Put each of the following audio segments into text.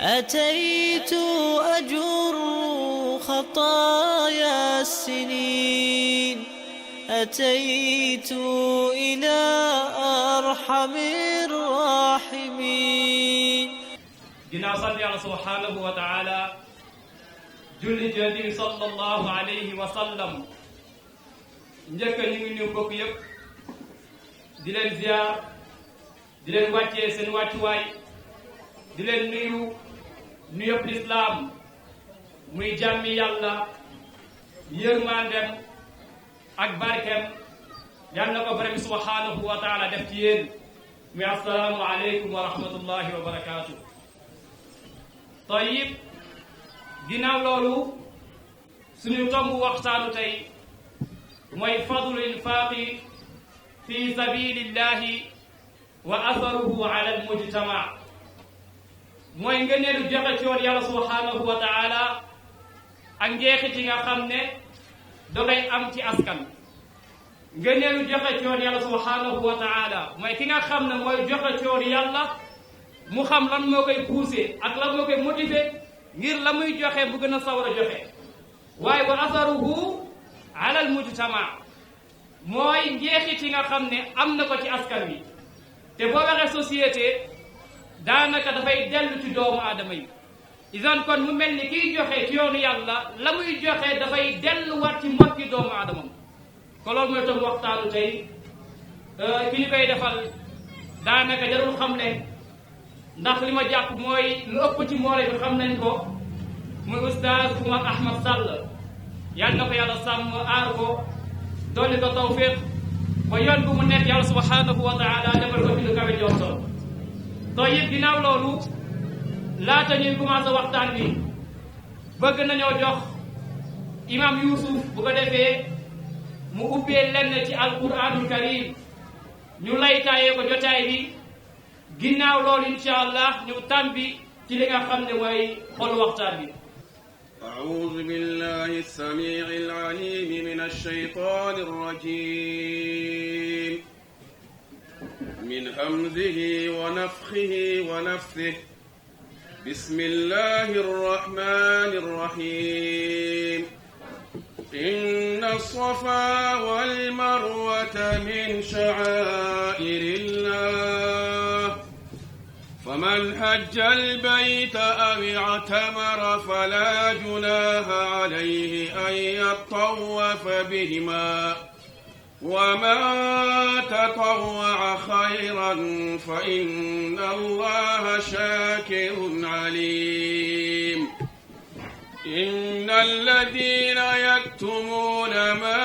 أتيت أجر خطايا السنين، أتيت إلى أرحم الراحمين. ginnaaw sant Yàlla subhanahu wa taala julli Yonent bi sallallahu alayhi wa sallam, njëkk ñu ngi nuyu mbokk yëpp di leen ziar, di leen wàccee seen wàccuwaay, di leen nuyu nuyëpp lislaam muy jàmmi Yàlla, yërmandem ak barkem yal na ko borom subhanahu wa taala def ci yéen. muy assalaamu aleykum wa rahmatullahi wa barakaatu. tayib, ginnaaw loolu suñu tomb waxtaanu tey mooy fadlu infaaqi fi sabilillahi wa atharuhu ala almujtama. mooy ngëneelu joxe ci yoon Yàlla subhanahu wa taala ak njeexit yi nga xam ne dangay am ci askan. ngëneelu joxe ci yoon Yàlla subhanahu wa taala mooy ki nga xam ne mooy joxe ci yoon Yàlla mu xam lan moo koy poussé ak lan moo koy motivé ngir la muy joxe bu gën a sawar a joxe. waaye wa atharuhu ala al mujtama mooy njeexit yi nga xam ne am na ko ci askan wi. te boo waxee société daanaka dafay dellu ci doomu aadama yi. isan kon mu mel ni kiy joxe ci yoonu Yàlla la muy joxe dafay delluwaat ci mbokki doomu aadamam. ko loolu mooy tam waxtaanu tey ki ñu koy defal daanaka jarul xam ne ndax li ma jàpp mooy lu ëpp ci moole bi xam nañ ko, muy oustaz Oumar Ahmad Sall. yal na ko Yàlla sàmm aar ko dolli ko tawfiq ba yoon bu mu nekk Yàlla subhanahu wa taala defal ko ci lu kawe jortoon. to yëpp ginnaaw loolu laata ñuy commencé waxtaan bi bëgg nañoo jox imam Youssouf bu ko defee mu ubbee lenn ci alquranul karim ñu laytaayee ko jotaay bi. ginnaaw loolu incha allah ñu tàmbi ci li nga xam ne mooy xol waxtaan bi. أعوذ بالله السميع العليم من الشيطان الرجيم من همزه ونفخه ونفثه. بسم الله الرحمن الرحيم. إن الصفا والمروة من شعائر الله، فمن حج البيت أو اعتمر فلا جناح عليه أن يطوف بهما، ومن تطوع خيرا فإن الله شاكر عليم. إن الذين يكتمون ما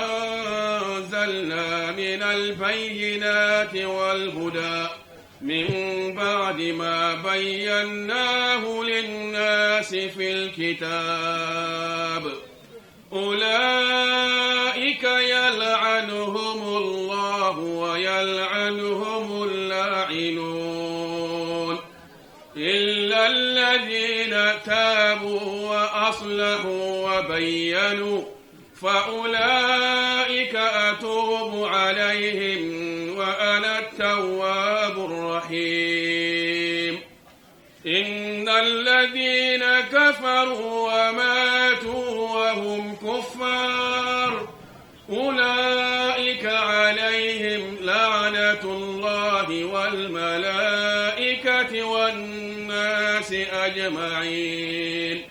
أنزلنا من البينات والهدى من بعد ما بيناه للناس في الكتاب أولئك يلعنهم الله ويلعنهم اللاعنون إلا الذين تابوا وأصلحوا وبينوا فأولئك أتوب عليهم وأنا التواب الرحيم. إن الذين كفروا وماتوا وهم كفار أولئك عليهم لعنة الله والملائكة والناس أجمعين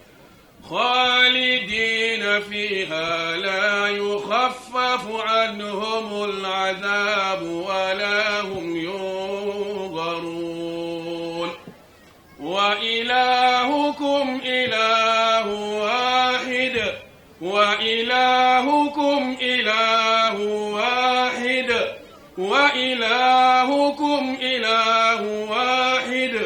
خالدين فيها لا يخفف عنهم العذاب ولا هم ينظرون. وإلهكم إله واحد وإلهكم إله واحد وإلهكم إله واحد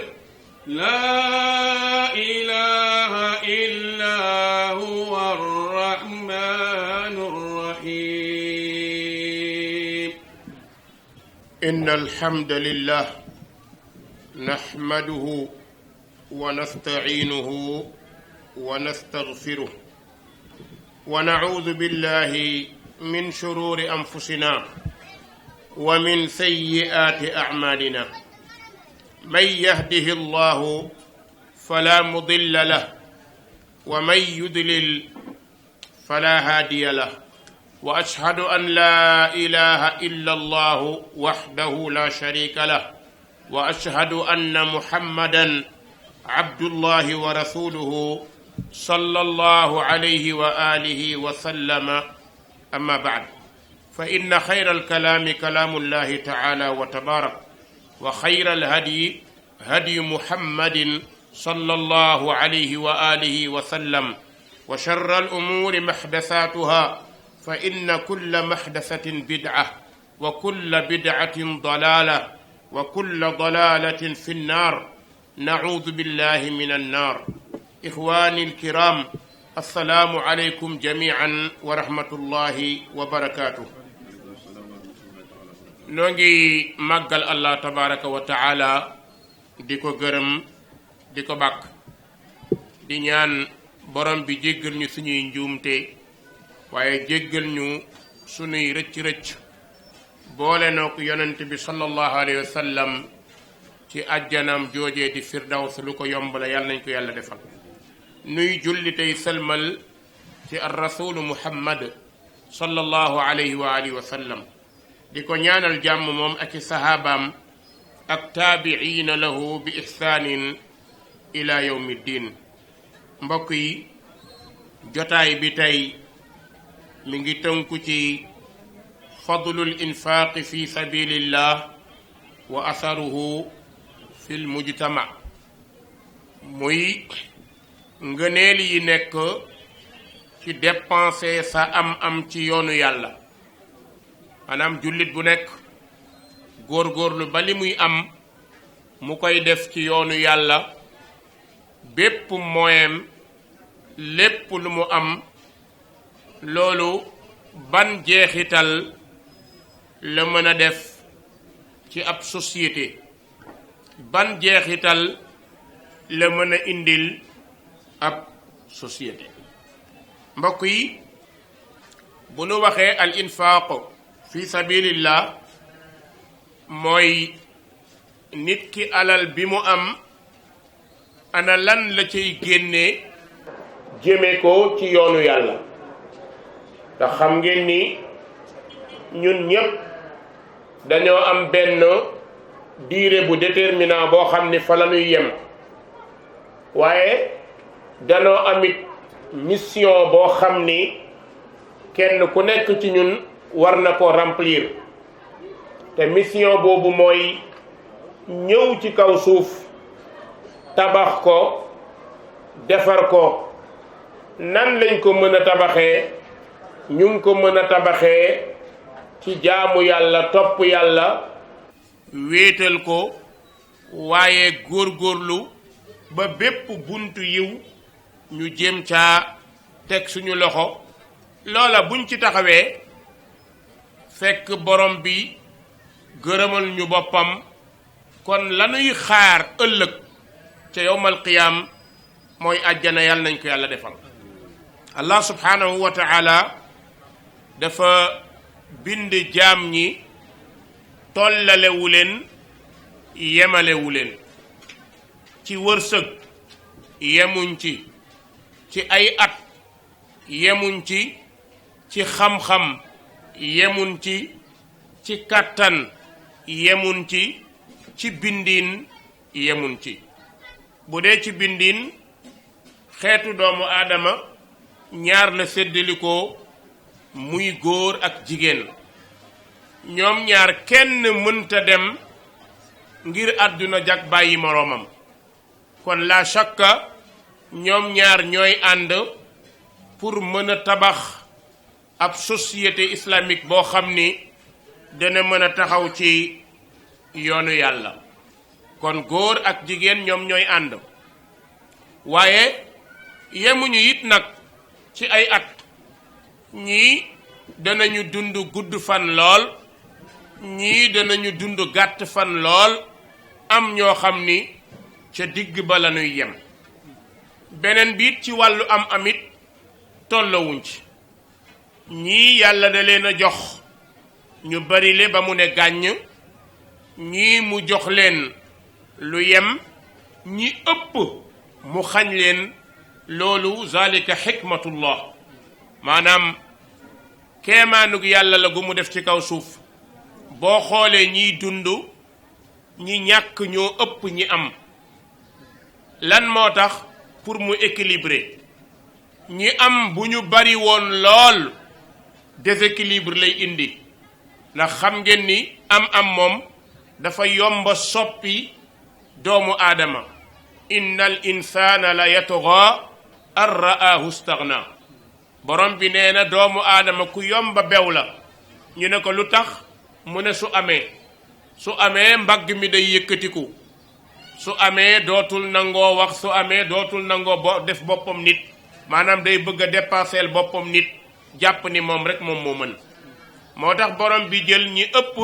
لا إله إلا هو الرحمن الرحيم. إن الحمد لله نحمده ونستعينه ونستغفره ونعوذ بالله من شرور أنفسنا ومن سيئات أعمالنا. من يهده الله فلا مضل له ومن يضلل فلا هادي له وأشهد أن لا إله إلا الله وحده لا شريك له وأشهد أن محمدا عبد الله ورسوله صلى الله عليه وآله وسلم أما بعد فإن خير الكلام كلام الله تعالى وتبارك وخير الهدي هدي محمد صلى الله عليه وآله وسلم وشر الأمور محدثاتها فإن كل محدثة بدعة وكل بدعة ضلالة وكل ضلالة في النار نعوذ بالله من النار إخواني الكرام السلام عليكم جميعا ورحمة الله وبركاته نونغي ماغال الله تبارك وتعالى ديكو گرم ديكو باك دي ñaan borom bi jéggal ñu suñuy njuumte waaye jéggal ñu suñuy rëcc-rëcc boole noo ko yonent bi sallallahu alayhi wa sallam ci àjjanam joojee di firdaws lu ko yomb la yàlla nañ ko yàlla defal nuy julli tey sëlmal ci ar rasulu muhammad sallallahu alayhi wa alihi wa sallam di ko ñaanal jàmm moom ak i sahabaam ak taabiina lahu bi ihsaanin ila yawmi ddin mbokk yi jotaay bi tey mi ngi tënku ci fadlul infaaqi fi sabilillah wa asaruhu fil mujtama muy ngëneel yi nekk ci dépenser sa am ci yoonu yàlla maanaam jullit bu nekk góorgóorlu ba li muy am mu koy def ci yoonu yàlla bépp moyen lépp lu mu am loolu ban jeexital la mën a def ci ab société ban jeexital la mën a indil ab société mbokk yi bu nu waxee al infaaq fi sabilillah mooy nit ki alal bi mu am ana lan la cay génnee jëme ko ci yoonu yàlla ndax xam ngeen ni ñun ñépp dañoo am benn diire bu déterminant boo xam ni fa la ñuy yem waaye danoo amit mission boo xam ni kenn ku nekk ci ñun war na ko remplir te mission boobu mooy ñëw ci kaw suuf tabax ko defar ko nan lañ ko mën a tabaxee ñu ngi ko mën a tabaxee ci jaamu yàlla topp yàlla wéetal ko waaye góorgóorlu ba bépp buntu yiw ñu jéem caa teg suñu loxo loola buñ ci taxawee fekk borom bi gërëmal ñu boppam kon lanuy xaar ëllëg ca yowmal qiyaam mooy àjjana yàlla nañ ko yàlla defal allah subhanahu wa taala dafa bind jaam ñi tollalewu leen yemalewu leen ci wërsëg yemuñ ci ay at yemuñ ci xam-xam yemuñ ci kàttan yemuñ ci bindiin yemuñ ci bu dee ci bindiin xeetu doomu aadama ñaar la séddalikoo muy góor ak jigéen ñoom ñaar kenn mënta dem ngir àdduna jag bàyyi moroomam kon la shakka ñoom ñaar ñooy ànd pour mën a tabax ab société islamique boo xam ni dana mën a taxaw ci yoonu yàlla kon góor ak jigéen ñoom ñooy ànd waaye yemuñu it nag ci ay at ñii danañu dund gudd fan lool ñii danañu dund gàtt fan lool am ñoo xam ni ca digg ba la ñuy yem beneen biit ci wàllu am amit tollowuñ ci ñii yàlla da leen a jox ñu bari le ba mu ne gàññ ñii mu jox leen lu yem ñi ëpp mu xañ leen loolu zalika xikmatullah maanaam keemaanug yàlla la gu mu def ci kaw suuf boo xoolee ñiy dund ñi ñàkk ñoo ëpp ñi am lan moo tax pour mu équilibrer ñi am bu ñu bari woon lool déséquilibre lay indi ndax xam ngeen ni am moom dafa yomba soppi doomu aadama innal insaana la yatgha an ra'aahu staghna borom bi nee na doomu aadama ku yomba bew la ñu ne ko lu tax mu ne su amee mbagg mi day yëkkatiku su amee dootul nangoo wax su amee dootul nangoo def boppam nit maanaam day bëgg a dépasser boppam nit jàpp ni moom rek moom moo mën moo tax borom bi jël ñi ëpp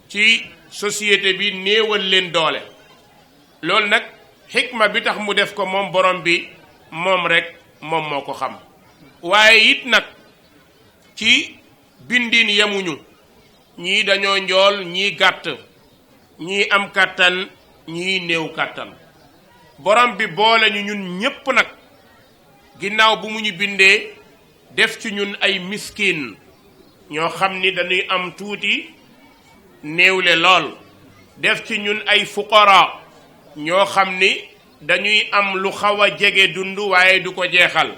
ci société bi néewal leen doole loolu nag xikma bi tax mu def ko moom borom bi moom rek moom moo ko xam waaye it nag ci bindin yemuñu ñii dañoo njool ñii gàtt ñii am kàttan ñii néew kàttan borom bi boole ñu ñun ñépp nag ginnaaw bu mu ñu bindee def ci ñun ay miskin ñoo xam ni dañuy am tuuti néewle lool def ci ñun ay fuqara ñoo xam ni dañuy am lu xaw a jege dund waaye du ko jeexal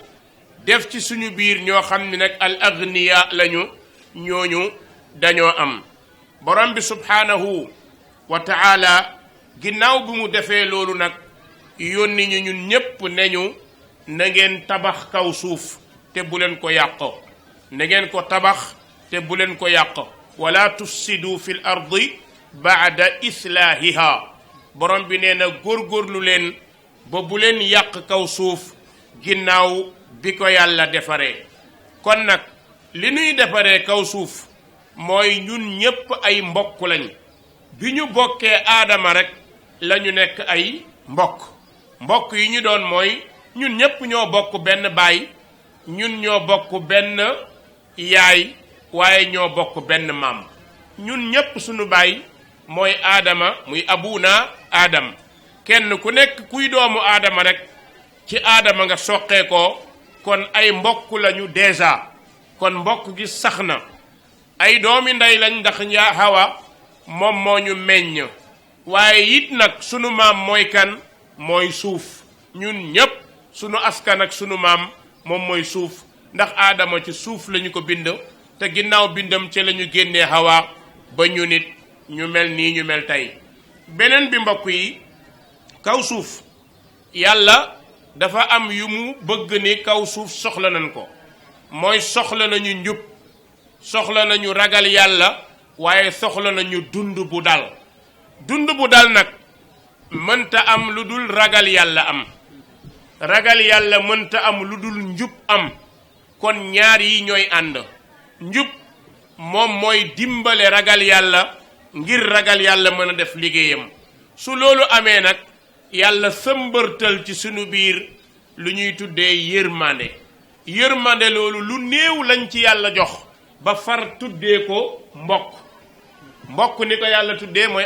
def ci suñu biir ñoo xam ni nag al agniya lañu ñooñu dañoo am borom bi subhaanahu wa taala ginnaaw bi mu defee loolu nag yónni ñu ñun ñépp ne ñu na ngeen tabax kaw suuf te bu leen ko yàq na ngeen ko tabax te bu leen ko yàq wala tufsidu fil ardi baada islaahiha borom bi nee na góorgóorlu leen ba bu leen yàq kaw suuf ginnaaw bi ko yàlla defaree kon nag li ñuy defaree kaw suuf mooy ñun ñépp ay mbokk lañ bi ñu bokkee aadama rek la ñu nekk ay mbokk yi ñu doon mooy ñun ñépp ñoo bokk benn baay ñun ñoo bokk benn yaay waaye ñoo bokk benn maam ñun ñépp suñu baay mooy aadama muy abuna aadam kenn ku nekk kuy doomu aadama rek ci aadama nga soqee ko kon ay mbokk lañu déjà kon mbokk gi sax na ay doomi ndey lañ ndax yaa Hawa moom moo ñu meññ waaye it nag sunu maam mooy kan mooy suuf ñun ñépp sunu askan ak sunu maam moom mooy suuf ndax aadama ci suuf lañu ko bind te ginnaaw bindam ci lañu génnee Hawa ba ñu nit ñu mel nii ñu mel tey beneen bi mbokk yi kaw suuf yàlla dafa am yu mu bëgg ni kaw suuf soxla nañ ko mooy soxla nañu njub soxla nañu ragal yàlla waaye soxla nañu dund bu dal nag mënta am lu dul ragal yàlla am ragal yàlla mënta am lu dul njub am kon ñaar yi ñooy ànd njub moom mooy dimbale ragal yàlla ngir ragal yàlla mën a def liggéeyam su loolu amee nag yàlla sëmbërtal ci sunu biir lu ñuy tuddee yërmande loolu lu néew lañ ci yàlla jox ba far tuddee ko mbokk ni ko yàlla tuddee mooy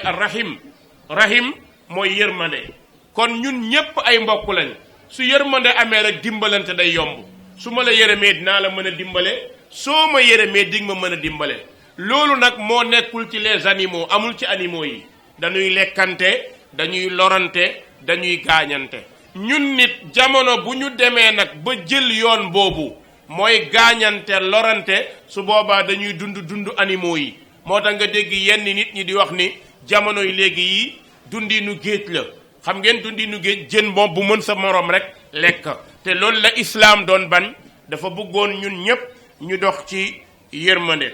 rahim mooy yërmande kon ñun ñépp ay mbokk lañ su yërmande amee rek dimbalante day yomb su ma la yërëmee dinaa la mën a dimbale soo ma yërëmee dig ma mën a dimbale loolu nag moo nekkul ci les animaux amul ci animaux yi dañuy lekkante dañuy lorante dañuy gaañante ñun nit jamono bu ñu demee nag ba jël yoon boobu mooy gaañante lorante su boobaa dañuy dund animaux yi moo tax nga dégg yenn nit ñi di wax ni jamono yi léegi yi dundinu géej la xam ngeen dundinu géej jën moom bu mën sa morom rek lekk te loolu la islaam doon bañ dafa bëggoon ñun ñépp ñu dox ci yërmande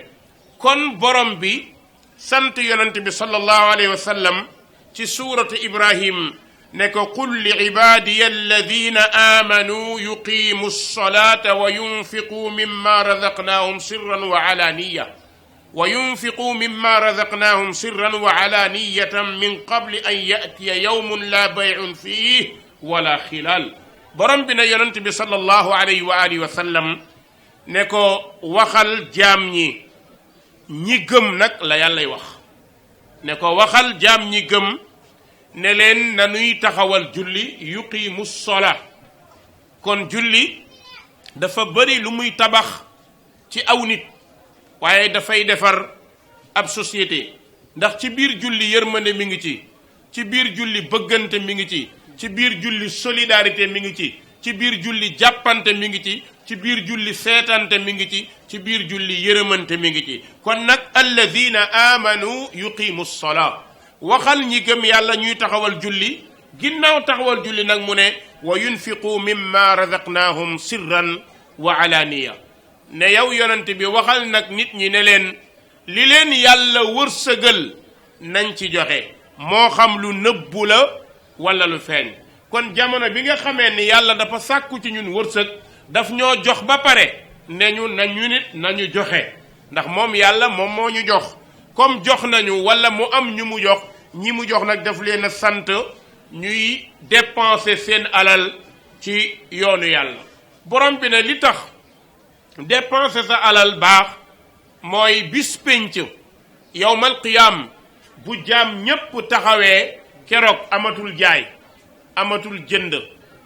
kon borom bi sant yonent bi sallallahu alayhi wa sallam ci suuratu ibrahim ne ko qul li ibaadiya alladina aamanu yuqiimu alsalata wa yunfiquu mimma razaqnaahum sirran wa alaaniyatan min qabli an yatiya yawmun la bay'un fiih wala xilaal borom bi ne yonent bi sallallahu alayhi wa alihi wa sallam ne ko waxal jaam ñi gëm nag la yàllay wax ne ko waxal jaam ñi gëm ne leen nanuy taxawal julli yuqiimu sola. kon julli dafa bari lu muy tabax ci aw nit waaye dafay defar ab société ndax ci biir julli yërmande mi ngi ci biir julli bëggante mi ngi ci biir julli solidarité mi ngi ci biir julli jàppante mi ngi ci biir julli seetante mi ngi ci biir julli yërëmante mi ngi ci kon nag alladina amanu yuqimu sola waxal ñi gëm yàlla ñuy taxawal julli ginnaaw taxawal julli nag mu ne wa yunfiqu mimma razaqnahum sirran wa alaaniya ne yow yonent bi waxal nag nit ñi ne leen li leen yàlla wërsëgal nañ ci joxe moo xam lu nëbbu la wala lu feeñ kon jamono bi nga xamee ni yàlla dafa sàkku ci ñun wërsëg daf ñoo jox ba pare ne ñu nañu nit nañu joxe ndax moom yàlla moom moo ñu jox comme jox nañu wala mu am ñu mu jox ñi mu jox nag daf leen a sant ñuy dépenser seen alal ci yoonu yàlla borom bi ne li tax dépenser sa alal baax mooy bis pénc yowmal qiyaam bu jaam ñépp taxawee keroog amatul jaay amatul jënd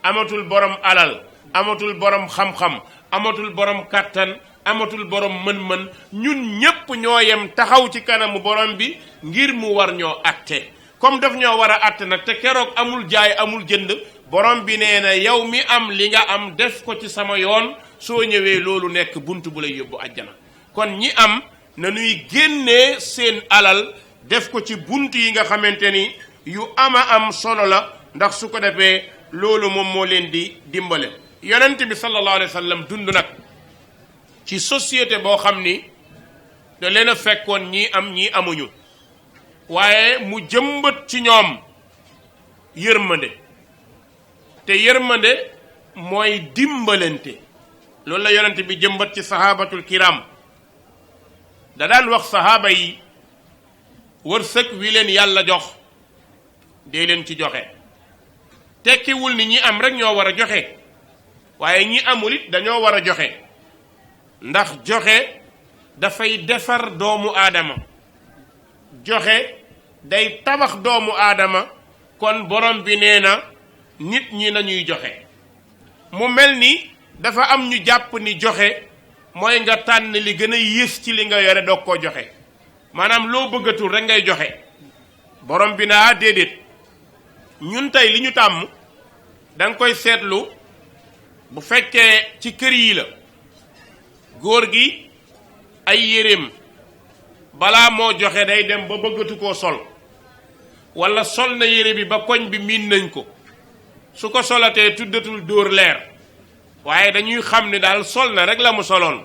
amatul borom alal amatul borom xam-xam amatul borom kàttan amatul borom mën-mën ñun ñépp ñoo yem taxaw ci kanamu borom bi ngir mu war ñoo atte comme daf ñoo war a atte nag te keroog amul jaay amul jënd borom bi nee na yow mi am li nga am def ko ci sama yoon soo ñëwee loolu nekk bunt bu lay yóbbu àjjana kon ñi am na ñuy génnee seen alal def ko ci bunt yi nga xamante ni yu ama am solo la ndax su ko defee loolu moom moo leen di dimbale yonent bi sallallahu alayhi wa sallam dund nag ci société boo xam ni da leen a fekkoon ñii am ñii amuñu waaye mu jëmbat ci ñoom yërmande te yërmande mooy dimbalante loolu la yonent bi jëmbat ci sahabatul kiram da daan wax sahaaba yi wërsëg wi leen yàlla jox dee leen ci joxe tekkiwul ni ñi am rek ñoo war a joxe waaye ñi amul it dañoo war a joxe ndax joxe dafay defar doomu aadama joxe day tabax doomu aadama kon borom bi nee na nit ñi nañuy joxe mu mel ni dafa am ñu jàpp ni joxe mooy nga tànn li gën a yées ci li nga yore doog koo joxe maanaam loo bëggatul rek ngay joxe borom bi naa déedéet ñun tey li ñu tàmm da nga koy seetlu bu fekkee ci kër yi la góor gi ay yéreem balaa moo joxe day dem ba bëggatu koo sol wala sol na yére bi ba koñ bi miin nañ ko su ko solatee tuddatul dóor leer waaye dañuy xam ne daal sol na rek la mu soloon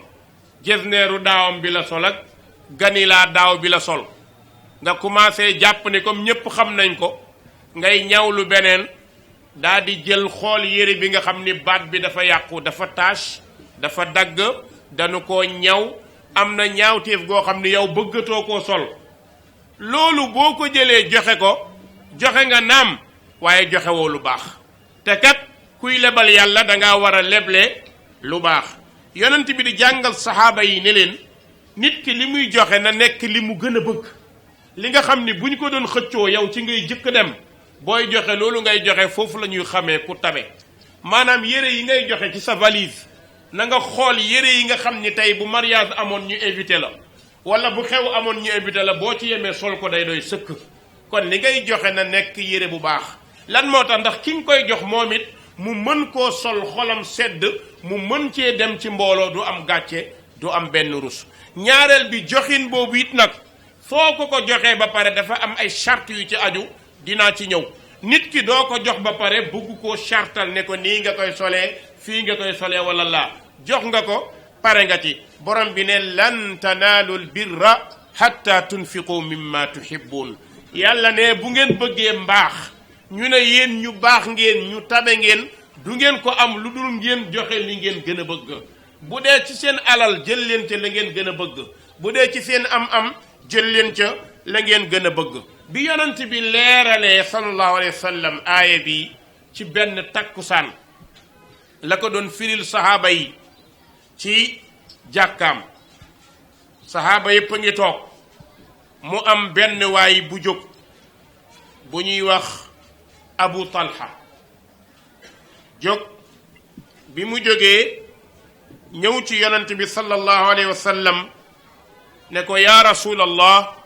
jesneeru daawam bi la sol ak ganilaa daaw bi la sol nga commencé jàpp ne comme ñépp xam nañ ko ngay ñawlu beneen daa di jël xool yére bi nga xam ni baat bi dafa yàqu dafa tache dafa dagg dañu ko ñaw am na ñaawteef goo xam ni yow bëggatoo koo sol loolu boo ko jëlee joxe ko joxe nga naam waaye joxe woo lu baax te kat kuy lebal yàlla dangaa war a leble lu baax yonent bi di jàngal saxaaba yi ne leen nit ki li muy joxe na nekk li mu gën a bëgg li nga xam ni bu ñu ko doon xëccoo yow ci ngay jëkk dem booy joxe loolu ngay joxe foofu la ñuy xamee ku tabe maanaam yére yi ngay joxe ci sa valise na nga xool yére yi nga xam ni tey bu mariage amoon ñu invité la wala bu xew amoon ñu invité la boo ci yemee sol ko day doy sëkk kon li ngay joxe na nekk yére bu baax lan moo tax ndax ki nga koy jox moom it mu mën koo sol xolam sedd mu mën cee dem ci mbooloo du am gàcce du am benn rus ñaareel bi joxin boobu it nag foo ko joxee ba pare dafa am ay charte yu ci aju dinaa ci ñëw nit ki doo ko jox ba pare bugg koo chartal ne ko nii nga koy solee fii nga koy solee wala laa jox nga ko pare nga ci borom bi ne lan tanaalul birra hatta tunfiqu mimma tuhibbun yàlla ne bu ngeen bëggee mbaax ñu ne yéen ñu baax ngeen ñu tabe ngeen du ngeen ko am lu dul ngeen joxe li ngeen gën a bëgg bu dee ci seen alal jël leen ca la ngeen gën a bëgg bu dee ci seen am-am jël leen ca la ngeen gën a bëgg bi yonent bi leeralee sallallahu alayhi wa sallam aaya bi ci benn takkusaan la ko doon firil sahaaba yi ci jàkkaam sahaaba yépp a ngi toog mu am benn waay bu jóg bu ñuy wax Abu Talha jóg bi mu jógee ñëw ci yonent bi sallallahu alayhi wa sallam ne ko yaa rasulallah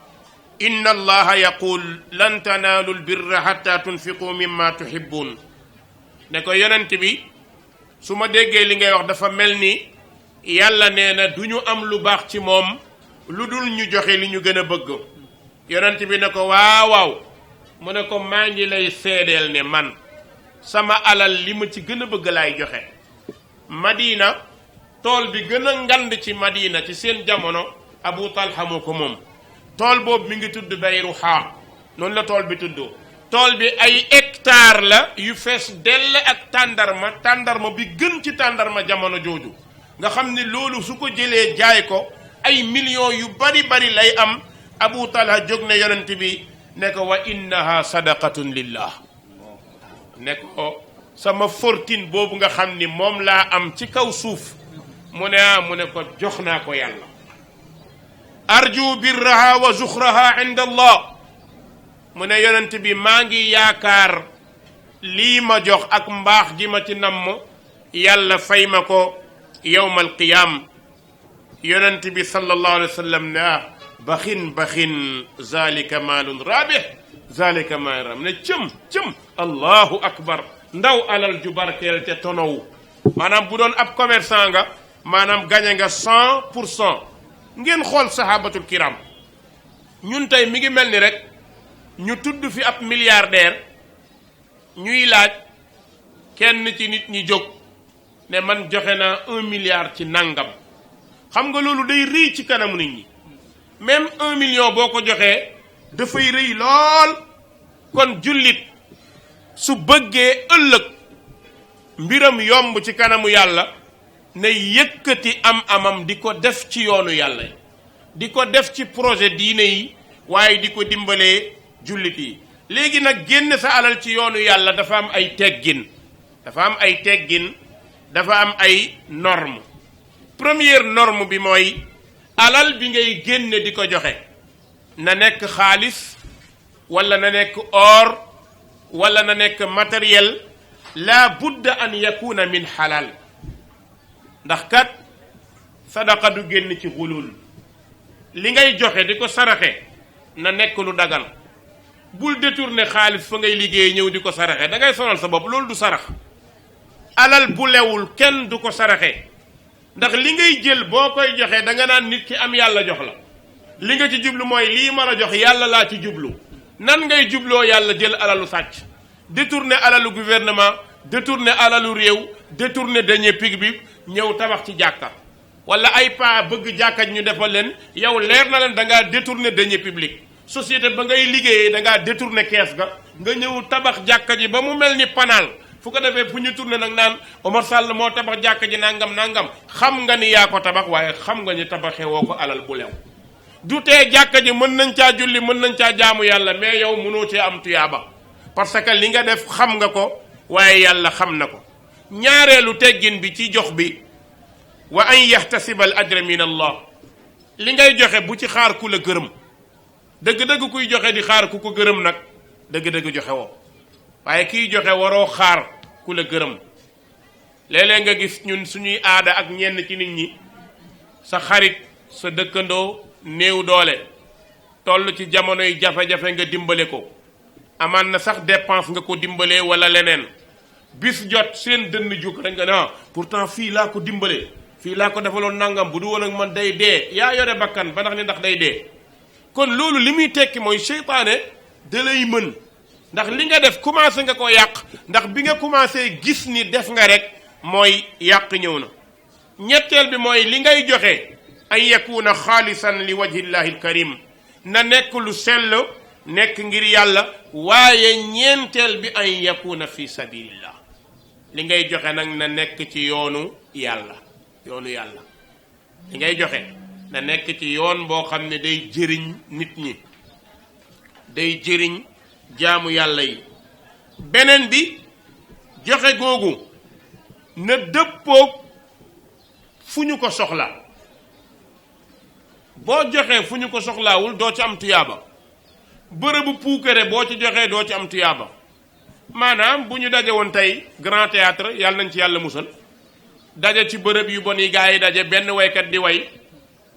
inna allaha yaqul lan tanaalu lbirra xatta tunfiqu mimma tuhibbun ne ko yonent bi su ma déggee li ngay wax dafa mel ni yàlla nee na du ñu am lu baax ci moom lu dul ñu joxe li ñu gën a bëgg yonent bi ne ko waaw waaw mu ne ko maa ngi lay seedeel ne man sama alal li ma ci gën a bëgg laay joxe Madina tool bi gën a ngand ci Madina ci seen jamono Abu Talha moo ko moom tool boobu mi ngi tudd Bayruha noonu la tool bi tudd tool bi ay hectare la yu fees dell ak tàndarma bi gën ci tàndarma jamono jooju nga xam ni loolu su ko jëlee jaay ko ay millions yu bari bari lay am Abu Talha jóg ne yonent bi ne ko wa innaha sadaqatun lillah ne ko sama fortune boobu nga xam ni moom laa am ci kaw suuf mu ne ko jox naa ko yàlla arju birraha wa zuxraha inda allah mu ne yonent bi maa ngi yaakaar lii ma jox ak mbaax gi ma ci namm yàlla fay ma ko yowma alqiyaam yonent bi sallallahu alayhi wa sallam ne baxin zalika maalun raabih zalika maalun raabih ne cëm allahu akbar ndaw alal ju barkeel te tonow maanaam bu doon ab commerçant nga maanaam gañe nga 100%. ngeen xool sahabatul kiram ñun tey mi ngi mel ni rek ñu tudd fi ab milliardaire ñuy laaj kenn ci nit ñi jóg ne man joxe naa 1 milliard ci nangam xam nga loolu day rëy ci kanamu nit ñi même 1 million boo ko joxee dafay rëy lool kon jullit su bëggee ëllëg mbiram yomb ci kanamu yàlla ne yëkkati amam di ko def ci yoonu yàlla di ko def ci projet diine yi waaye di ko dimbalee jullit yi léegi nag génn sa alal ci yoonu yàlla dafa am ay teggin dafa am ay norme première norme bi mooy alal bi ngay génne di ko joxe na nekk xaalis wala na nekk or wala na nekk matériel la budda an yakuna min halal ndax kat sadaqa du génn ci xulul li ngay joxe di ko saraxe na nekk lu dagan bul détourner xaalis fa ngay liggéey ñëw di ko saraxe da ngay sonal sa bopp loolu du sarax alal bu lewul kenn du ko saraxe ndax li ngay jël boo koy joxe da nga naan nit ki am yàlla jox la li nga ci jublu mooy lii ma la jox yàlla laa ci jublu nan ngay jubloo yàlla jël alalu sàcc détourner alalu gouvernement détourner alalu réew détourner deniers publics ñëw tabax ci jàkka wala ay pa bëgg jàkka ñu defal leen yow leer na leen da ngaa détourner deniers publics société ba ngay liggéeyee da ngaa détourner kees ga nga ñëw tabax jàkka ji ba mu mel ni panaal fu ko defee fu ñu tourné nag naan Omar Sall moo tabax jàkka ji nangam xam nga ni yaa ko tabax waaye xam nga ni tabaxee woo ko alal bu lew du tee jàkka ji mën nañ caa julli mën nañ caa jaamu yàlla mais yow mënoo cee am tuyaaba parce que li nga def xam nga ko waaye yàlla xam na ko ñaareelu teggin bi ci jox bi wa an yaxtasiba al ajra min allah li ngay joxe bu ci xaar ku la gërëm dëgg-dëgg kuy joxe di xaar ku ko gërëm nag dëgg-dëgg joxe woo waaye kiy joxe waroo xaar ku la gërëm léeg-léeg nga gis ñun suñuy aada ak ñenn ci nit ñi sa xarit sa dëkkandoo néew doole toll ci jamonoy jafe-jafe nga dimbale ko amaan na sax dépense nga ko dimbalee wala leneen bis jot seen dënn jóg rek nga ne pourtant fii laa ko dimbalee fii laa ko defaloon nangam bu du woon ak man day dee yaa yore bakkan ba ndax day dee kon loolu li muy tekki mooy seytaane da lay mën ndax li nga def commencé nga ko yàq ndax bi nga commencé gis ni def nga rek mooy yàq ñëw na ñetteel bi mooy li ngay joxe an yakuna xaalisan li wajhillahi alkarim na nekk lu sell nekk ngir yàlla waaye ñeenteel bi an yakuna fi sabilillah li ngay joxe nag na nekk ci yoonu yàlla li ngay joxe na nekk ci yoon boo xam ne day jëriñ nit ñi day jëriñ jaamu yàlla yi beneen bi joxe googu na dëppoog fu ñu ko soxla boo joxee fu ñu ko soxlaawul doo ci am tuyaaba bërëbu puukare boo ci joxee doo ci am tuyaaba maanaam bu ñu daje woon tey grand théâtre yàlla nañ ci yàlla musal daje ci bërëb yu bon yi gaa yi daje benn waykat di way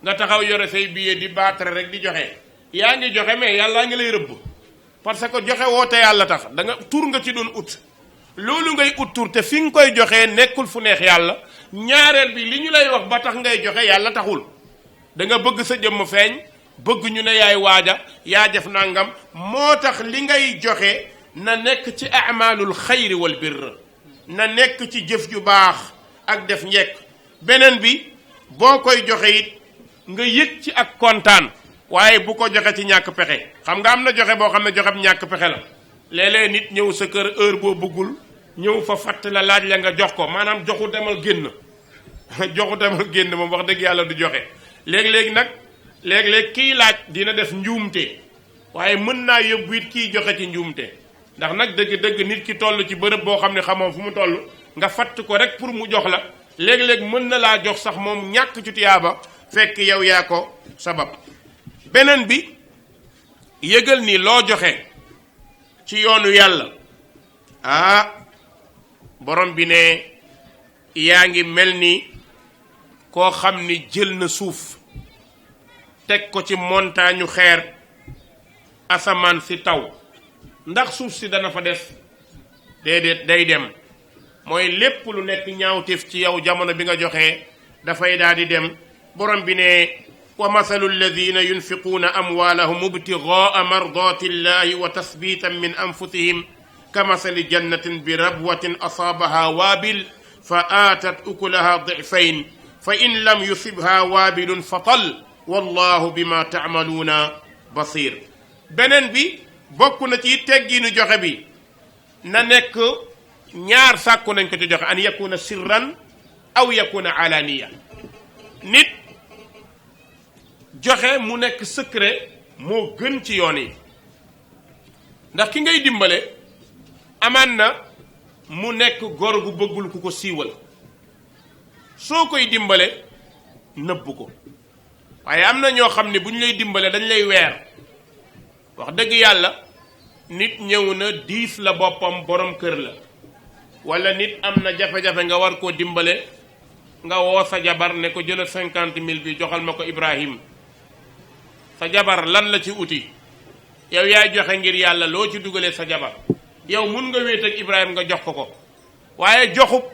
nga taxaw yore say billet di battre rek di joxe yaa ngi joxe mais yàllaa ngi lay rëbb parce que joxe woote yàlla tax da nga tur nga ci doon ut loolu ngay ut tur te fi nga koy joxee nekkul fu neex yàlla ñaareel bi li ñu lay wax ba tax ngay joxe yàlla taxul da nga bëgg sa jëmm feeñ bëgg ñu ne yaay waaja yaa def nangam moo tax li ngay joxe na nekk ci amalul xayri wal birr na nekk ci jëf ju baax ak def njekk beneen bi boo koy joxe it nga yëg ci ak kontaan waaye bu ko joxe ci ñàkk pexe xam nga am na joxe boo xam ne joxe ñàkk pexe la léeg-léeg nit ñëw sa kër heure boo bëggul ñëw fa fatt la laaj la nga jox ko maanaam joxu demal génn joxu demal génn moom wax dëgg yàlla du joxe léeg-léeg nag léeg-léeg kii laaj dina def njuumte waaye mën naa yóbbu it kii joxe ci njuumte ndax nag dëgg-dëgg nit ki toll ci bërëb boo xam ne xamoo fu mu toll nga fatt ko rek pour mu jox la léeg-léeg mën na laa jox sax moom ñàkk ci tiyaaba fekk yow yaa ko sabab beneen bi yëgal ni loo joxe ci yoonu yàlla borom bi ne yaa ngi mel ni koo xam ni jël na suuf teg ko ci montagne xeer asamaan si taw ndax suuf si dana fa des déedéet day dem mooy lépp lu nekk ñaawteef ci yow jamono bi nga joxee dafay daal di dem borom bi ne wa masalu alladina yunfiquuna amwaalahum ibtigaa mardati llahi wa tasbitan min anfusihim ka masali jannatin bi rabwatin asaabaha waabil fa aatat ukulaha difayn fa in lam yusibha waabilun fatal wallahu bima taamaluuna basir beneen bi bokk na ci teggiinu joxe bi na nekk ñaar sàkku nañ ko ci joxe an yakuna sirran aw yakuna alaniya nit joxe mu nekk secret moo gën ci yoon yi ndax ki ngay dimbale amaan na mu nekk góor gu bëggul ku ko siiwal soo koy dimbale nëbb ko waaye am na ñoo xam ne bu ñu lay dimbale dañ lay weer wax dëgg yàlla nit ñëw na diis la boppam borom kër la wala nit am na jafe-jafe nga war koo dimbale nga woo sa jabar ne ko jëlal 50 000 bi joxal ma ko Ibrahim sa jabar lan la ci uti yow yaay joxe ngir yàlla loo ci dugalee sa jabar yow mun nga wéet ak Ibrahim nga jox ko ko waaye joxub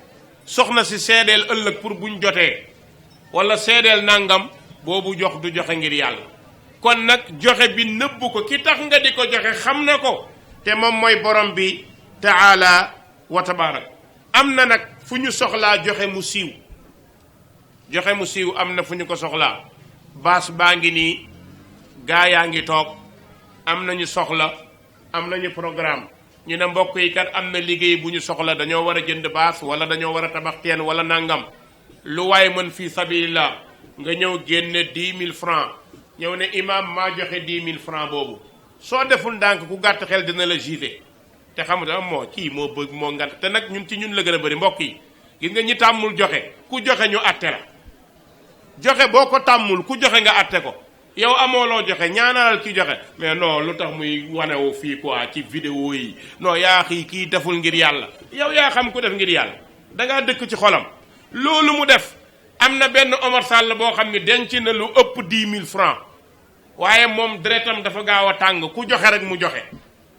soxna si seedeel ëllëg pour buñ jotee wala seedeel nangam boobu jox du joxe ngir yàlla kon nag joxe bi nëbb ko ki tax nga di ko joxe xam na ko te moom mooy borom bi taala wa tabaarak am na nag fu ñu soxlaa joxe mu siiw joxe mu siiw am na fu ñu ko soxlaa baas baa ngi nii gaa yaa ngi toog am nañu soxla am nañu programme ñu ne mbokk yi kat am na liggéey bu ñu soxla dañoo war a jënd baas wala dañoo war a tabax teen wala nangam lu waaye mën fii sabilillah nga ñëw génne 10 000 francs ñëw ne imam maa joxe 10 000 francs boobu soo deful ndànk ku gàtt xel dina la gise te xam nga moo kii moo bëgg moo ngant te nag ñun ci ñun la gën a bëri mbokk yi gis nga ñi tàmmul joxe ku joxe ñu atte la joxe boo ko tàmmul ku joxe nga atte ko yow amoo loo joxe ñaanalal ki joxe mais non lu tax muy wanewu fii quoi ci vidéo yi non yaa xii kii deful ngir yàlla yow yaa xam ku def ngir yàlla dangaa dëkk ci xolam loolu mu def am na benn Omar Sall boo xam ne denc na lu ëpp 10 000 francs waaye moom deretam dafa gaaw a tàng ku joxe rek mu joxe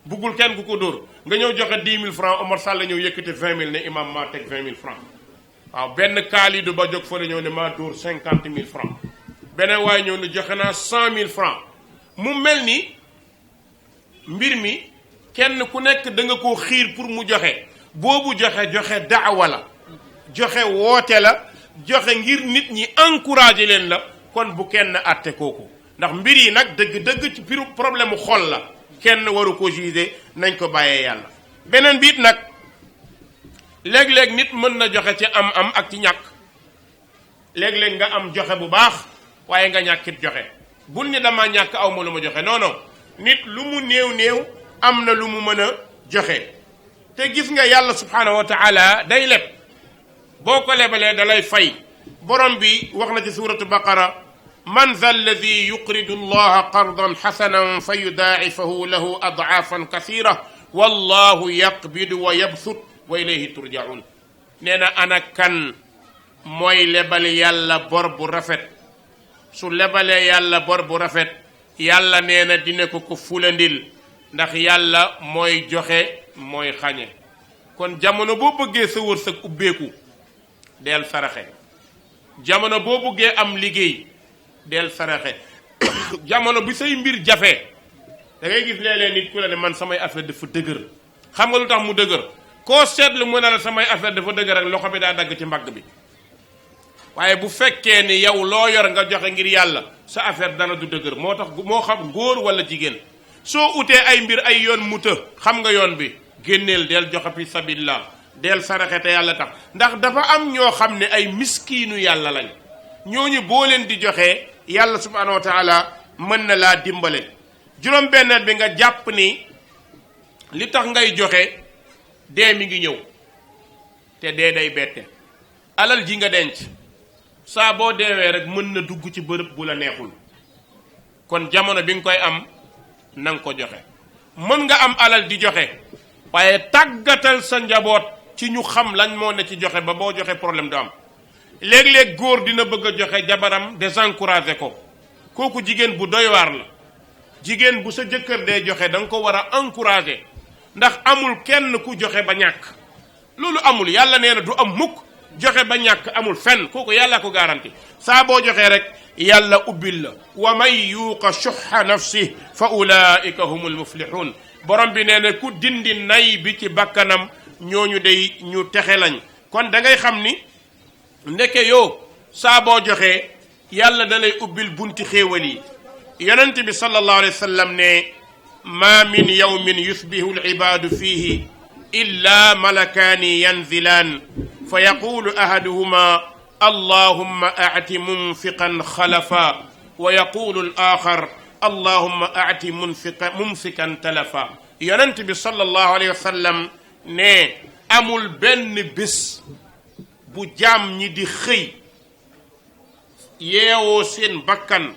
buggul kenn ku ko dóor nga ñëw joxe 10 000 francs Omar Sall ñëw yëkkati 20 000 ne imam maa teg 20 000 francs waaw benn kaalidu ba jóg fa la ñëw ne maa dóor 50 000 francs beneen waaye ñëw ne joxe naa 100 000 francs mu mel ni mbir mi kenn ku nekk da nga koo xiir pour mu joxe boobu joxe daawa la joxe woote la joxe ngir nit ñi encouragé leen la kon bu kenn àtte kooku ndax mbir yi nag dëgg-dëgg ci problème mu xol la kenn waru ko juger nañ ko bàyyee yàlla beneen biit nag léeg-léeg nit mën na joxe ci am ak ci ñàkk léeg-léeg nga am joxe bu baax waaye nga ñàkkit joxe bul ni dama ñàkk aw ma lu ma joxe non non nit lu mu néew am na lu mu mën a joxe te gis nga yàlla subhanahu wa taala day leb boo ko lebalee da lay fay borom bi wax na ci suratu baqara man za alladi yuqridu allaha qardan xasanan fa yudaacifahu lahu adcaafan kasira wallahu yaqbidu wa yabsut wa ilayhi turjaun nee na ana kan mooy lebal yàlla bor bu rafet su lebalee yàlla bor bu rafet yàlla nee na dina ko fulandil ndax yàlla mooy joxe mooy xañe kon jamono boo bëggee sa wërsëg ubbeeku del saraxe jamono boo bëggee am liggéey del saraxe jamono bi say mbir jafe da ngay gis léeg-léeg nit ku la ne man samay affaire dafa dëgër xam nga lu tax mu dëgër koo seetlu mu ne la samay affaire dafa dëgër ak loxo bi daa dagg ci mbagg bi waaye bu fekkee ni yow loo yor nga joxe ngir yàlla sa affaire dana du dëgër moo tax moo xam góor wala jigéen soo utee ay mbir ay yoon mu të xam nga yoon bi génneel del joxe fi sabilillah del saraxe te yàlla tax ndax dafa am ñoo xam ne ay miskiinu yàlla lañ ñooñu boo leen di joxee yàlla subhanahu wa taala mën na laa dimbale juróom-benneel bi nga jàpp ni li tax ngay joxe dee mi ngi ñëw te dee day bette alal ji nga denc saa boo deewee rek mën na dugg ci bërëb bu la neexul kon jamono bi nga koy am na nga ko joxe mën nga am alal di joxe waaye tàggatal sa njaboot ci ñu xam lañ moo ne ci joxe ba boo joxe problème du am léeg-léeg góor dina bëgg a joxe jabaram désencouragé ko kooku jigéen bu doy waar la jigéen bu sa jëkkër dee joxe da nga ko war a encouragé ndax amul kenn ku joxe ba ñàkk loolu amul yàlla nee na du am mukk joxe ba ñàkk amul fenn kooku yàlla ko garanti saa boo joxee rek yàlla ubbil la wa man yuuqa shuhha nafsi fa ulaika humul muflihun borom bi nee na ku dindi nay bi ci bakkanam ñooñu day ñu texe lañ kon da ngay xam ni ndeke yoo saa boo joxee yàlla da lay ubbil bunti xéewal yi yonent bi sallallahu alayhi wa sallam ne ma min yawmin yusbihu al-ibaadu fihi illa malakaani yanzilaan fa yaqulu ahaduhuma allahumma aati munfiqan xalafa wa yaqulu al-axar allahumma aati mumsikan talafa yonent bi sallallahu alayhi wa sallam ne amul benn bés bu jaam ñi di xëy yeewoo seen bakkan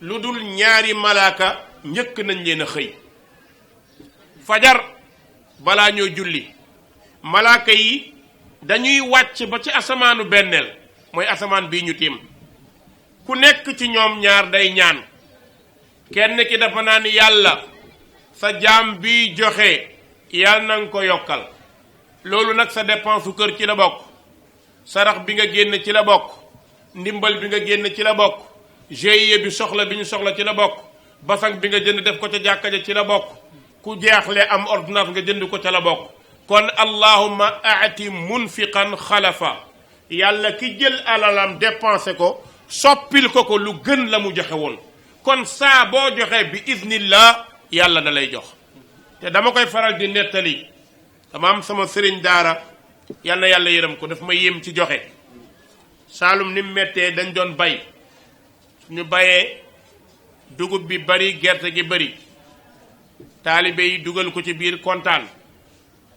lu dul ñaari malaaka njëkk nañ leen a xëy fajar balaa ñoo julli malaaka yi dañuy wàcc ba ci asamaanu benneel mooy asamaan bii ñu tiim ku nekk ci ñoom ñaar day ñaan kenn ki dafa naan yàlla sa jaam bi joxe yàlla na nga ko yokkal loolu nag sa dépense su kër ci la bokk sarax bi nga génn ci la bokk ndimbal bi nga génn ci la bokk GIE bi soxla bi ñu soxla ci la bokk basang bi nga jënd def ko ca jàkka ja ci la bokk ku jeexle am ordonnance nga jënd ko ca la bokk kon allahumma aati munfiqan xalafa yàlla ki jël alalam dépensé ko soppil ko lu gën la mu joxe woon kon saa boo joxee bi iznillah yàlla da lay jox te dama koy faral di nettali dama am sama sëriñ daara yal na yàlla yërëm ko daf ma yéem ci joxe saalum ni mu méttee dañ doon bay suñu bayee dugub bi bari gerte gi bari taalibe yi dugal ko ci biir kontaan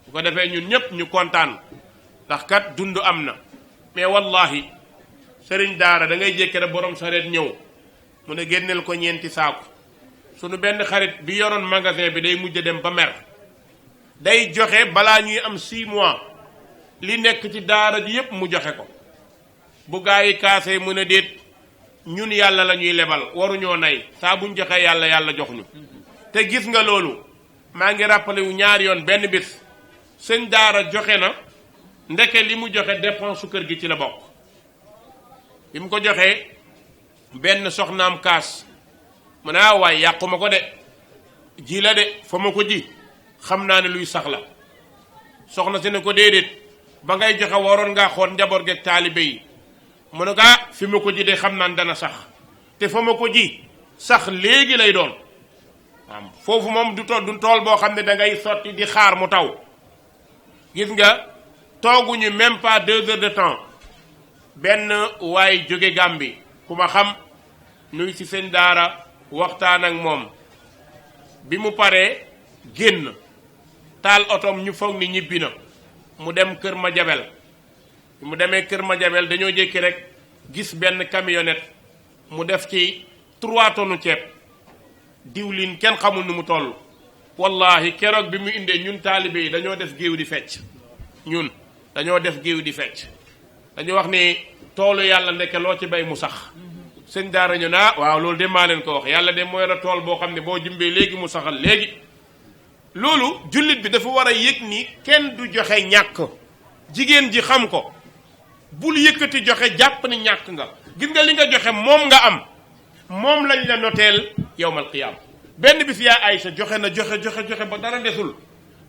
bu ko defee ñun ñépp ñu kontaan ndax kat dund am na mais wallahi sëriñ daara da ngay jékki rek borom sareet ñëw mu ne génneel ko ñeenti saaku sunu benn xarit bi yoroon magasin bi day mujj dem ba mer day joxe balaa ñuy am 6 mois li nekk ci daara ji yépp mu joxe ko bu gaa yi kaasee mu ne déet ñun yàlla la ñuy lebal waruñoo nay saa buñ joxee yàlla yàlla jox ñu te gis nga loolu maa ngi rappelé wu ñaari yoon benn bis sëñ daara joxe na ndeke li mu joxe dépense su kër gi ci la bokk bi mu ko joxee benn soxnaam kaas mu ne waaye yàquma ko de ji la de fa ma ko ji xam naa ne luy sax la soxna si ne ko déedéet ba ngay joxe waroon ngaa xool njaboot geeg taalibe yi mu ne ko fi ma ko ji de xam naa ne dana sax te fa ma ko ji sax léegi lay doon waaw foofu moom du tool boo xam ne da ngay sotti di xaar mu taw gis nga tooguñu même pas 2 heures de temps benn waay jóge Gàmbi ku ma xam nuy ci seen daara waxtaan ak moom bi mu paree génn taal otoom ñu foog ni ñibbi na mu dem Kër Madiabel mu demee Kër Madiabel dañoo jékki rek gis benn camionnette mu def ci 3 tonnes ceeb diwlin kenn xamul ni mu toll wallahi keroog bi mu indee ñun taalibe yi dañoo def géew di fecc ñun dañoo def géew di fecc dañu wax ni toolu yàlla ndeke loo ci bay mu sax sëñ daara ñu naa waaw loolu de maa leen ko wax yàlla de mooy la tool boo xam ne boo jimbee léegi mu saxal léegi loolu jullit bi dafa war a yëg ni kenn du joxe ñàkk jigéen ji xam ko bul yëkkati joxe jàpp ni ñàkk nga gis nga li nga joxe moom nga am moom lañ la noteel yowmal qiyaam benn bis yaa Aysa joxe na joxe ba dara desul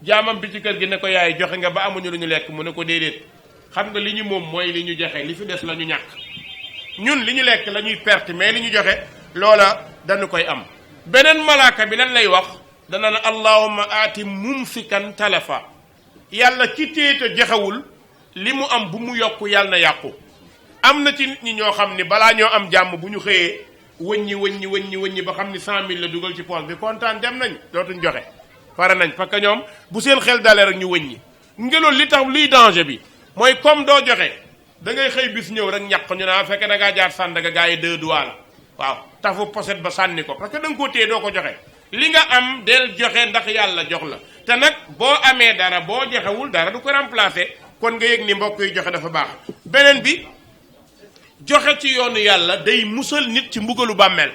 jaamam bi ci kër gi ne ko yaay joxe nga ba amuñu lu ñu lekk mu ne ko déedéet xam nga li ñu moom mooy li ñu joxe li fi des la ñu ñàkk ñun li ñu lekk la ñuy perte mais li ñu joxe loola dañu koy am beneen malaaka bi lan lay wax dana la allahumma aati mumsikan talafa yàlla ci téeta joxewul li mu am bu mu yokku yàlla na yàqu am na ci nit ñi ñoo xam ni balaa ñoo am jàmm bu ñu xëyee wëññi ba xam ni 100 000 la dugal ci poche bi kontaan dem nañ dootuñ joxe pare nañ parce que ñoom bu seen xel dalee rek ñu wëññi ngeloolu li tax luy danger bi mooy comme doo joxe da ngay xëy bis ñëw rek ñàq ñu naa fekkee da ngaa jaar Sandaga gaa yi 2 doigts la waaw tafu poset ba sànni ko parce que da nga koo téye doo ko joxe li nga am del joxe ndax yàlla jox la te nag boo amee dara boo joxewul dara du ko remplacer kon nga yëg ni mbokk yi joxe dafa baax beneen bi joxe ci yoonu yàlla day musal nit ci mbugalu bàmmeel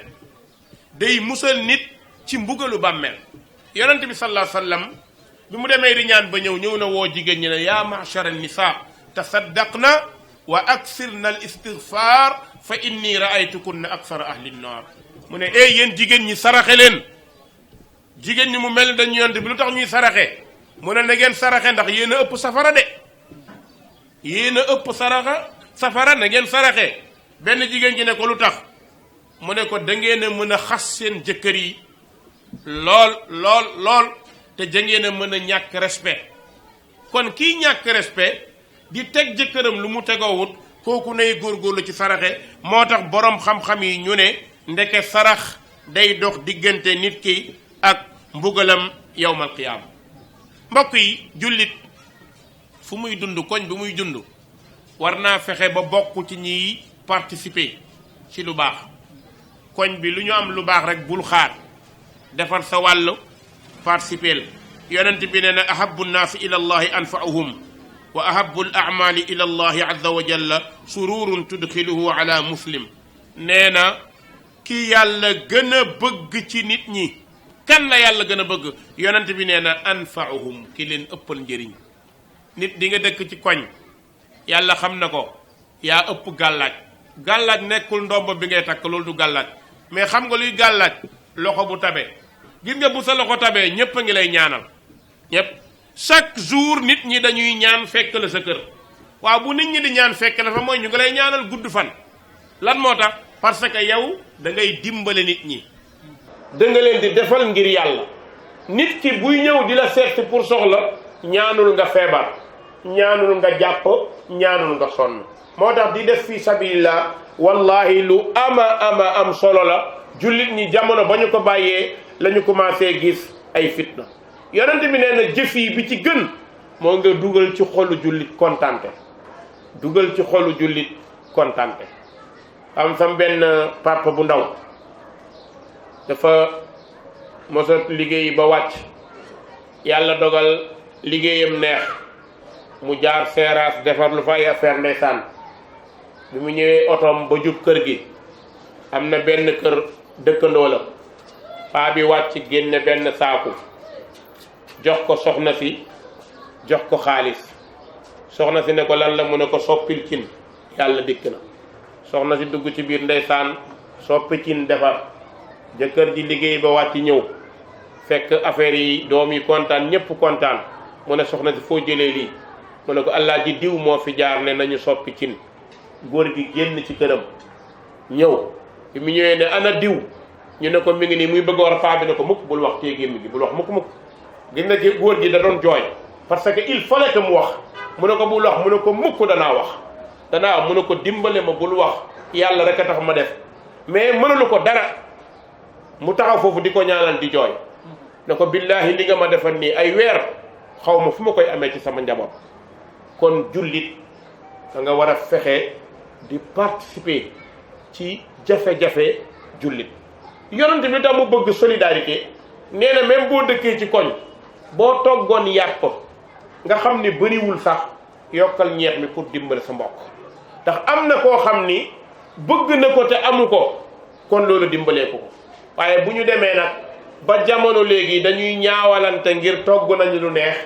day musal nit ci mbugalu bàmmeel yonent bi sallallahu alayhi wasallam bi mu demee di ñaan ba ñëw na woo jigéen ñi ne yaa ma'shara an-nisaa tasaddaqna wa aksirna al istighfar fa inni ra'aytukunna aksara ahli an-nar mu ne yéen jigéen ñi saraxe leen jigéen ñi mu mel ni dañu yonent bi lu tax ñuy saraxe mu ne na ngeen saraxe ndax yéen a ëpp safara de yéen a ëpp safara na ngeen saraxe benn jigéen ji ne ko lu tax mu ne ko da ngeen a mën a xas seen jëkkër yi lool te da ngeen a mën a ñàkk respect kon kii ñàkk respect di teg jëkkëram lu mu tegoowut kooku nay góorgóorlu ci saraxe moo tax boroom xam-xam yi ñu ne ndeke sarax day dox diggante nit ki ak mbugalam yawmal qiyaama mbokk yi jullit fu muy dund koñ bi muy dund war naa fexe ba bokk ci ñiy participer ci lu baax koñ bi lu ñu am lu baax rek bul xaar defar sa wàll participer yonent bi nee na ahabu nnaasi ila allahi anfa'uhum wa ahabu al a'mali ila allahi azza wa jalla sururun tudxiluhu ala muslim nee na ki yàlla gën a bëgg ci nit ñi kan la yàlla gën a bëgg yonent bi nee na anfa'uhum ki leen ëppal njëriñ nit di nga dëkk ci koñ yàlla xam na ko yaa ëpp gàllaaj nekkul ndomb bi ngay takk loolu du gàllaaj mais xam nga luy gàllaaj loxo bu tabe gis nga bu sa loxo tabee ñépp a ngi lay ñaanal ñépp chaque jour nit ñi dañuy ñaan fekk la sa kër waaw bu nit ñi di ñaan fekk la fa mooy ñu ngi lay ñaanal gudd fan lan moo tax parce que yow da ngay dimbale nit ñi da nga leen di defal ngir yàlla nit ki buy ñëw di la seet pour soxla ñaanul nga feebar ñaanul nga jàpp ñaanul nga sonn moo tax di def fi sabilillah wallahi lu ama am solo la jullit ñi jamono ba ñu ko bàyyee la ñu commencé gis ay fitna yonent bi nee na jëf yi bi ci gën moo nga dugal ci xolu jullit kontante dugal ci xolu jullit kontante am sam benn papa bu ndaw dafa mosa liggéey ba wàcc yàlla dogal liggéeyam neex mu jaar seeraas defar lu fa ay affaire ndeysaan bi mu ñëwee otoom ba jub kër gi am na benn kër dëkkandoo la paa bi wàcc génne benn saaku jox ko soxna si jox ko xaalis soxna si ne ko lan la mu ne ko soppil cin yàlla dikk na soxna si dugg ci biir ndeysaan soppi cin defar jëkkër ji liggéey ba wàcc ñëw fekk affaire yi doom yi kontaan ñépp kontaan mu ne soxna si foo jëlee lii mu ne ko allah ji diw moo fi jaar ne nañu soppi cin góor gi génn ci këram ñëw bi mu ñëwee ne ana diw ñu ne ko mi ngi nii muy bëgg a war paa bi ne ko mukk bul wax tee gémmi gi bul wax mukk gis nga góor gi da doon jooy parce que il fallait que mu wax mu ne ko bul wax mu ne ko mukk danaa wax mu ne ko dimbale ma bul wax yàlla rek a tax ma def mais mënalu ko dara mu taxaw foofu di ko ñaanal di jooy ne ko billaahi li nga ma defal nii ay weer xaw ma fu ma koy amee ci sama njaboot kon jullit da nga war a fexe di participer ci jafe-jafe jullit yonent bi tam mu bëgg solidarité nee na même boo dëkkee ci koñ boo toggoon yàpp nga xam ni bëriwul sax yokkal ñeex mi pour dimbale sa mbokk ndax am na koo xam ni bëgg na ko te amu ko kon loolu dimbalee ko waaye bu ñu demee nag ba jamono léegi dañuy ñaawalante ngir togg nañu lu neex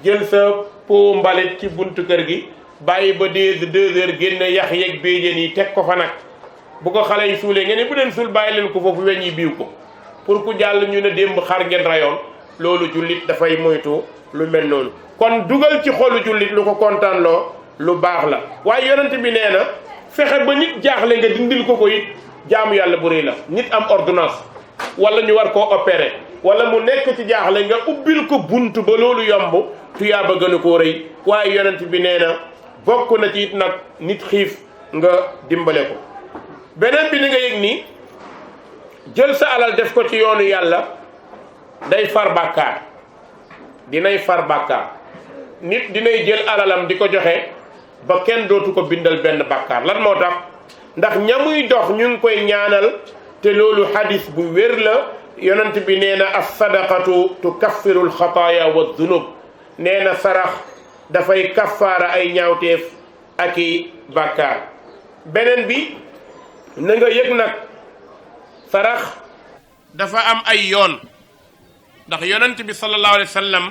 jël sa pot mbalit ci buntu kër gi bàyyi ba 2 heures génne yax yeeg béjjén yi teg ko fa nag bu ko xale yi suulee ngeen ne bu leen suul bàyyi leen ko foofu weñ yi biiw ko pour ku jàll ñu ne démb xar ngeen rayoon loolu jullit dafay moytu lu mel noonu kon dugal ci xolu jullit lu ko kontaan loo lu baax la waaye yonent bi nee na fexe ba nit jaaxle nga dindil ko it jaamu yàlla bu rëy la nit am ordonnance wala ñu war koo opérer wala mu nekk ci jaaxle nga ubbil ko bunt ba loolu yomb tuyaaba gën a koo rëy waaye yonent bi nee na bokk na ci it nag nit xiif nga dimbale ko beneen bi ni nga yëg ni jël sa alal def ko ci yoonu yàlla day far bàkkaar dinay far bàkkaar nit dinay jël alalam di ko joxe ba kenn dootu ko bindal benn bàkkaar lan moo tax ndax ñamuy dox ñu ngi koy ñaanal te loolu hadis bu wér la yonent bi nee na as sadaqatu tukaffiru alxataaya wa dunub nee na sarax dafay kaffaara ay ñaawteef ak i bàkkaar beneen bi na nga yëg nag sarax dafa am ay yoon ndax yonent bi sallallahu alayhi wa sallam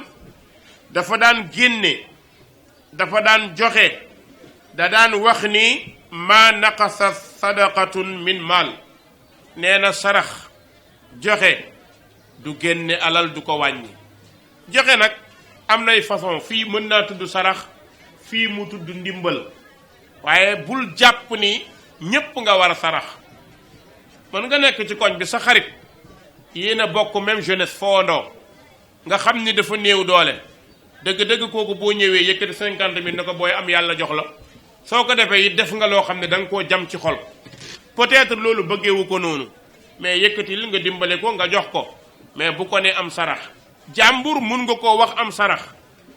dafa daan génne dafa daan joxe da daan wax ni ma naqasa sadaqatun min maal nee na sarax joxe du génne alal du ko wàññi joxe nag am nay façon fii mën naa tudd sarax fii mu tudd ndimbal waaye bul jàpp ni ñépp nga war a sarax mën nga nekk ci koñ bi sa xarit yéen a bokk même jeunesse foondoo nga xam ni dafa néew doole dëgg-dëgg kooku boo ñëwee yëkkati 50 000 ne ko booy am yàlla jox la soo ko defee it def nga loo xam ne da nga koo jam ci xol peut-être loolu bëggeewu ko noonu mais yëkkatil nga dimbale ko nga jox ko mais bu ko ne am sarax jàmbur mun nga koo wax am sarax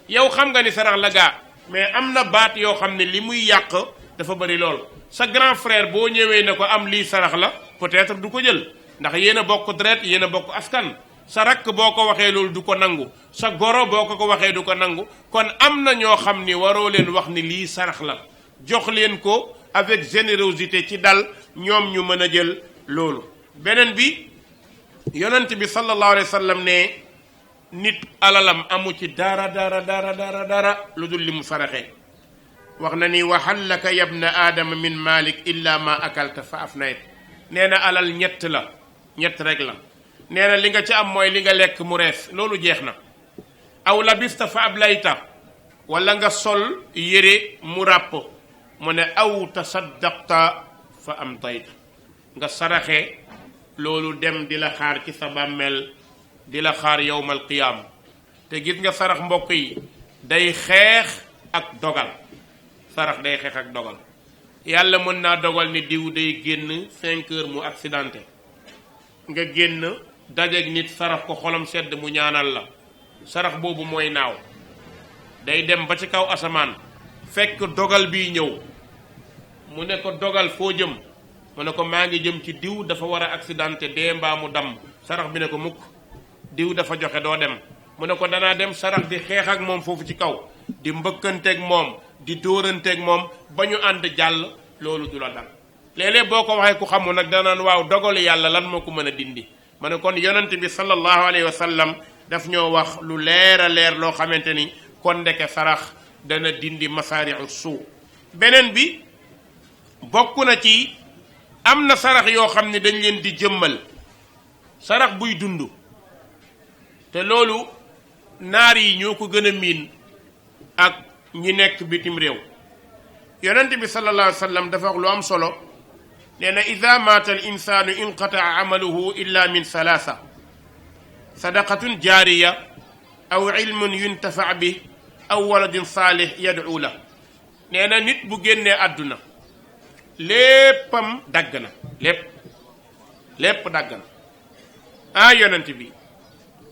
yow xam nga ni sarax la gaa mais am na baat yoo xam ne li muy yàq dafa bëri lool sa grand frère boo ñëwee ne ko am lii sarax la peut-être du ko jël ndax yéen a bokk deret yéen a bokk askan sa rakk boo ko waxee loolu du ko nangu sa goro boo ko waxee du ko nangu kon am na ñoo xam ni waroo leen wax ni lii sarax la jox leen ko avec générosité ci dal ñoom ñu mën a jël loolu beneen bi yonent bi sallallahu alayhi wa sallam ne nit alalam amu ci dara lu dul li mu saraxee wax na ni waxal laka yabna aadama min malik illa ma akalta fa afnayt nee na alal ñett rek la nee na li nga ci am mooy li nga lekk mu rees loolu jeex na aw labista fa ablayta wala nga sol yére mu ràpp mu ne aw tasaddaqta fa amtayta nga saraxe loolu dem di la xaar ci sa bàmmeel di la xaar yowmal qiyaam te gis nga sarax mbokk yi day xeex ak dogal sarax day xeex ak dogal yàlla mën naa dogal ni diw day génn 5 heures mu accidenté nga génn dajeeg nit sarax ko xolam sedd mu ñaanal la sarax boobu mooy naaw day dem ba ci kaw asamaan fekk dogal bi ñëw mu ne ko dogal foo jëm mu ne ko maa ngi jëm ci diw dafa war a accidenté dee mbaa mu damm sarax bi ne ko mukk diw dafa joxe doo dem mu ne ko danaa dem sarax di xeex ak moom foofu ci kaw di mbëkkanteeg moom di dóoranteeg moom ba ñu ànd jàll loolu du la dal léeg-léeg boo ko waxee ku xamul nag danaan waaw dogalu yàlla lan moo ko mën a dindi ma ne kon yonent bi sallallahu alayhi wa sallam daf ñoo wax lu leer a leer loo xamante ni kon ndeke sarax dana dindi masaari'u suu beneen bi bokk na ci am na sarax yoo xam ne dañ leen di jëmmal sarax buy dund te loolu naar yi ñoo ko gën a miin ak ñi nekk bitim réew yonent bi sallallahu alayhi wa sallam dafa wax lu am solo nee na ida maata al insaanu inqataa amaluhu illa min salaasa sadaqatun jaariya aw ilmun yuntafa bi aw waladin saalih yad'u la nee na nit bu génnee àdduna léppam dagg na lépp dagg na ah yonent bi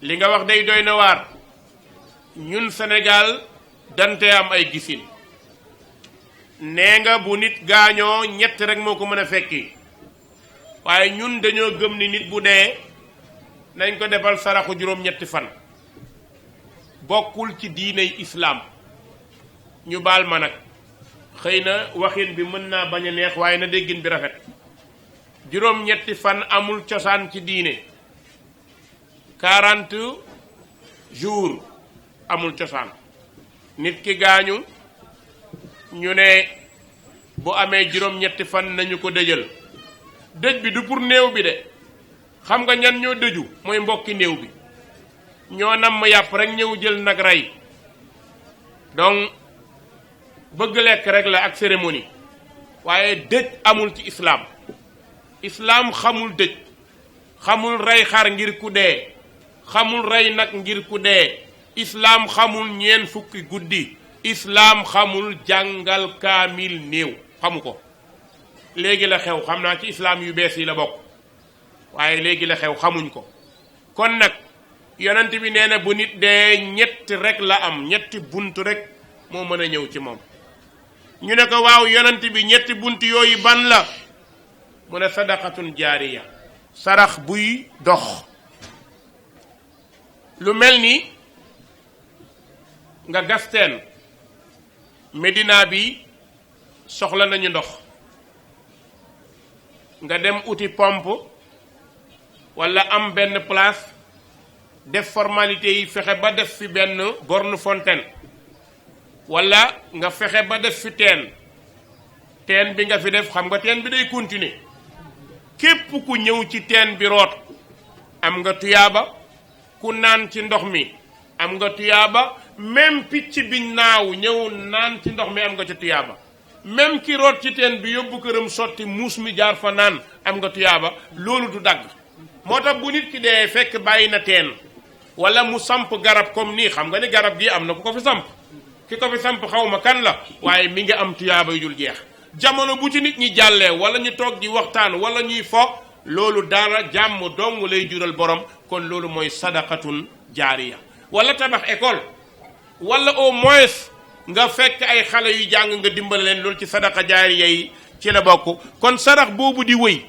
li nga wax day doy na waar ñun Sénégal dante am ay gisin nee nga bu nit gaañoo ñett rek moo ko mën a fekki waaye ñun dañoo gëm ni nit bu dee nañ ko defal saraxu juróom-ñetti fan bokkul ci diiney islaam ñu baal ma nag xëy na waxin bi mën naa bañ a neex waaye na déggin bi rafet juróom-ñetti fan amul cosaan ci diine 40 jours amul cosaan nit ki gaañu ñu ne bu amee juróom-ñetti fan nañu ko dëjal dëj bi du pour néew bi de xam nga ñan ñoo dëju mooy mbokki néew bi ñoo namm yàpp rek ñëw jël nag rey donc bëgg lekk rek la ak cérémonie waaye dëj amul ci islaam islaam xamul dëj xamul rey xar ngir ku dee xamul rey nag ngir ku dee islaam xamul ñeent fukki guddi islaam xamul jàngal kaamil néew xamu ko léegi la xew xam naa ci islaam yu bees yi la bokk waaye léegi la xew xamuñ ko kon nag yonent bi nee na bu nit dee ñetti rek la am ñetti bunt rek moo mën a ñëw ci moom ñu ne ko waaw yonent bi ñetti bunt yooyu ban la mu ne sadaqatun jaariya sarax buy dox lu mel ni nga gas teen Medina bi soxla nañu ndox nga dem uti pompe walla am benn place def formalité yi fexe ba def fi benn borne fontaine walla nga fexe ba def fi teen bi nga fi def xam nga teen bi day continuer képp ku ñëw ci teen bi root am nga tuyaaba ku naan ci ndox mi am nga tuyaaba même picc biñ naaw ñëw naan ci ndox mi am nga ci tuyaaba même ki root ci teen bi yóbbu këram sotti muus mi jaar fa naan am nga tuyaaba loolu du dagg moo tax bu nit ki dee fekk bàyyi na teen wala mu samp garab comme nii xam nga ni garab gi am na ku ko fi samp ki ko fi samp xaw ma kan la waaye mi ngi am tuyaaba yu dul jeex jamono bu ci nit ñi jàllee wala ñu toog di waxtaan wala ñuy foog loolu dara jàmm dong lay jural borom kon loolu mooy sadaqatun jaariya wala tabax école wala au moins nga fekk ay xale yu jàng nga dimbal leen loolu ci sadaqa jaariya yi ci la bokk kon sarax boobu di wëy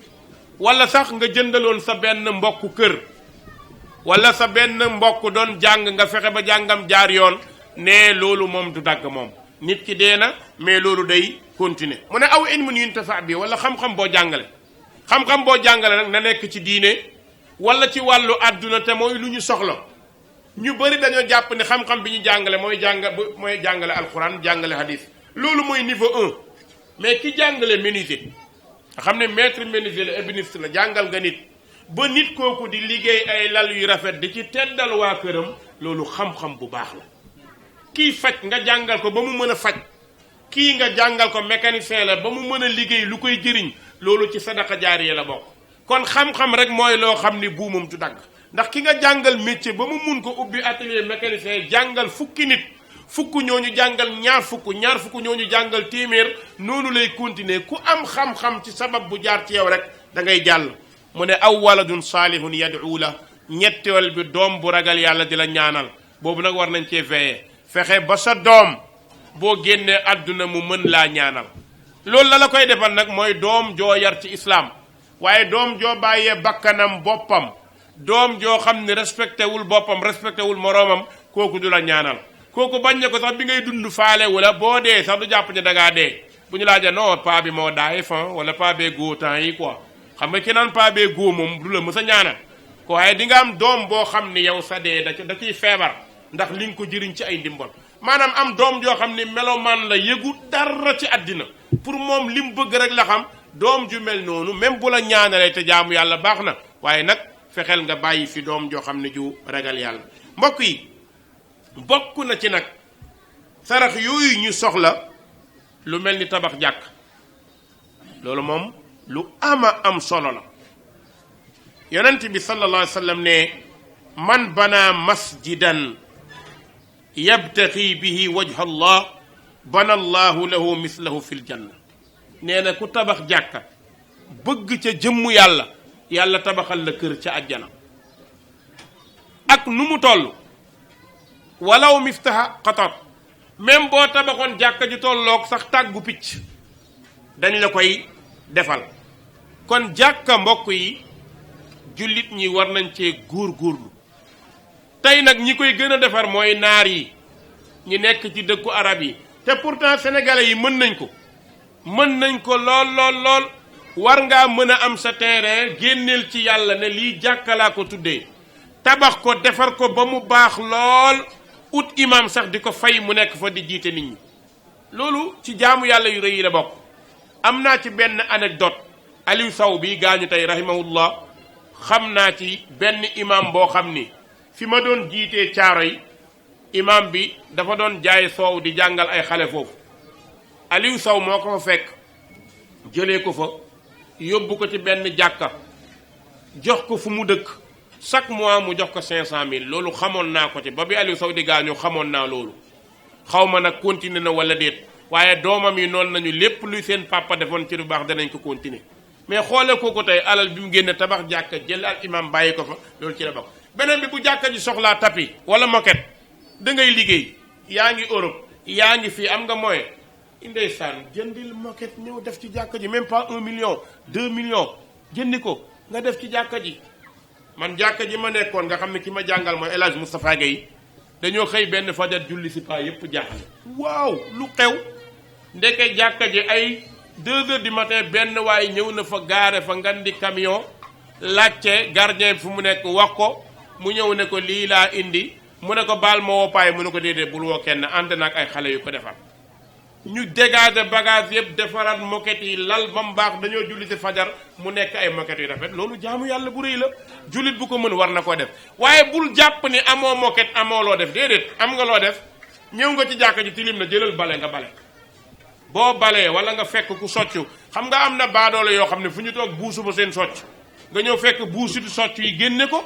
wala sax nga jëndaloon sa benn mbokku kër wala sa benn mbokk doon jàng nga fexe ba jàngam jaar yoon ne loolu moom du dagg moom nit ki dee na mais loolu day continuer mu ne aw ilmun yuntafa bi wala xam-xam boo jàngale xam-xam boo jàngale nag na nekk ci diine wala ci wàllu àdduna te mooy lu ñu soxla ñu bëri dañoo jàpp ne xam-xam bi ñu jàngale mooy jàngale alquran jàngale hadis loolu mooy niveau 1 mais ki jàngale menuisier nga xam ne maître menuisier la ébéniste la jàngal nga nit ba nit kooku di liggéey ay lal yu rafet di ci teddal waa këram loolu xam-xam bu baax la kii faj nga jàngal ko ba mu mën a faj kii nga jàngal ko mécanicien la ba mu mën a liggéey lu koy jëriñ loolu ci sadaqa jaariya la bokk kon xam-xam rek mooy loo xam ni buumam du dagg ndax ki nga jàngal métier ba mu mun ko ubbi atelier mécanicien jàngal fukki nit fukk ñooñu jàngal ñaar fukk ñooñu jàngal téeméer noonu lay continuer ku am xam-xam ci sabab bu jaar ci yow rek da ngay jàll mu ne aw waladun saalihun yad'u la ñetteel bi doom bu ragal yàlla di la ñaanal boobu nag war nañ cee veiller fexe ba sa doom boo génnee àdduna mu mën laa ñaanal loolu la koy defal nag mooy doom joo yar ci islaam waaye doom joo bàyyee bakkanam boppam doom joo xam ne respecté wul boppam respecté wul moroomam kooku du la ñaanal kooku bañ ne ko sax bi ngay dund faale wala boo dee sax du jàpp ne da ngaa dee bu ñu laajee non paa bi moo daay fan wala paa bee góo temps yi quoi xam nga ki naan paa bee góo moom du la mës a ñaanal ko waaye di nga am doom boo xam ne yow sa dee da ciy feebar ndax li nga ko jëriñ ci ay ndimbal maanaam am doom joo xam ne melomaan la yëgu dara ci àddina pour moom li mu bëgg rek la xam doom ju mel noonu même bu la ñaanalee te jaamu yàlla baax na waaye nag fexeel nga bàyyi fi doom joo xam ne ju ragal yàlla mbokk yi bokk na ci nag sarax yooyu ñu soxla lu mel ni tabax jàkk loolu moom lu ama am solo la yonent bi sallallahu alayhi wa sallam ne man bana masjidan yabtaxi bihi wajha allah bana allahu lahu mislahu fil janna nee na ku tabax jàkka bëgg ca jëmmu yàlla yàlla tabaxal la kër ca àjjana ak nu mu toll walaw miftaha xatar même boo tabaxoon jàkka ju tolloog sax tàggu picc dañ la koy defal kon jàkka mbokk yi jullit ñi war nañ cee góorgóorlu tey nag ñi koy gën a defar mooy naar yi ñi nekk ci dëkku arab yi te pourtant sénégalais yi mën nañ ko lool war ngaa mën a am sa terrain génneel ci yàlla ne lii jàkkalaa ko tuddee tabax ko defar ko ba mu baax lool ut imam sax di ko fay mu nekk fa di jiite nit ñi loolu ci jaamu yàlla yu rëy yi la bokk. am naa ci benn anecdote Aliou Sow bi gaañu tey rahimahullah xam naa ci benn imam boo xam ni fi ma doon jiitee caaro yi imam bi dafa doon jaay soow di jàngal ay xale foofu Aliou Sow moo ko fa fekk jëlee ko fa yóbbu ko ci benn jàkka jox ko fu mu dëkk chaque mois mu jox ko 500000 loolu xamoon naa ko ci ba bi Aliou Sow di gaañu xamoon naa loolu xaw ma nag continuer na wala déet waaye doomam yi noonu nañu lépp luy seen papa defoon ci lu baax danañ ko continuer mais xoole ko tey alal bi mu génne tabax jàkka jël al imam bàyyi ko fa loolu ci la bokk. beneen bi bu jàkka ji soxlaa tapis wala moquette da ngay liggéey yaa ngi Europe yaa ngi fii am nga moyen ndeysaan jëndil moquette ñëw def ci jàkka ji même pas 1 million 2 millions jëndi ko nga def ci jàkka ji. man jàkka ji ma nekkoon nga xam ne ki ma jàngal mooy El Hadj Moustapha Gueye dañoo xëy benn fajar julli si paa yépp jaaxle waaw lu xew ndeke jàkka ji ay 2 heures du matin benn waaye ñëw na fa gaare fa ngan di camion laajte gardien fu mu nekk wax ko mu ñëw ne ko lii laa indi mu ne ko baal ma woo paay mu ne ko déedéet bul woo kenn ànd nag ay xale yu ko defar ñu dégager bagage yëpp defaraat moquette yi lal ba mu baax dañoo julli si fajar mu nekk ay moquette yu rafet loolu jaamu yàlla bu rëy la jullit bu ko mën war na koo def waaye bul jàpp ni amoo moquette amoo loo def déedéet am nga loo def ñëw nga ci jàkka ji tilim na jëlal bale nga bale boo balee wala nga fekk ku soccu xam nga am na baadoole yoo xam ne fu ñu toog buusu ba seen socc nga ñëw fekk buusitu socc yi génne ko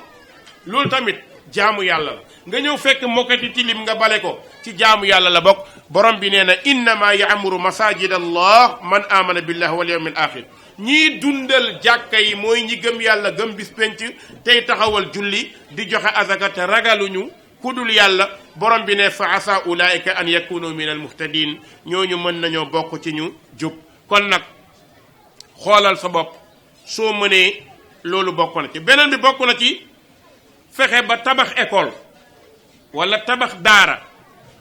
loolu tamit jaamu yàlla la nga ñëw fekk mokkati tilim nga bale ko ci jaamu yàlla la bokk borom bi nee na innama yaamuru masajid allah man amana billahi wal yawmil axir ñii dundal jàkka yi mooy ñi gëm yàlla gëm bis penc tey taxawal julli di joxe azaka te ragaluñu ku dul yàlla borom bi ne fa asa ulaika an yakunu min al muhtadin ñooñu mën nañoo bokk ci ñu jub kon nag xoolal sa bopp soo mënee loolu bokk na ci beneen bi bokk na ci fexe ba tabax école wala tabax daara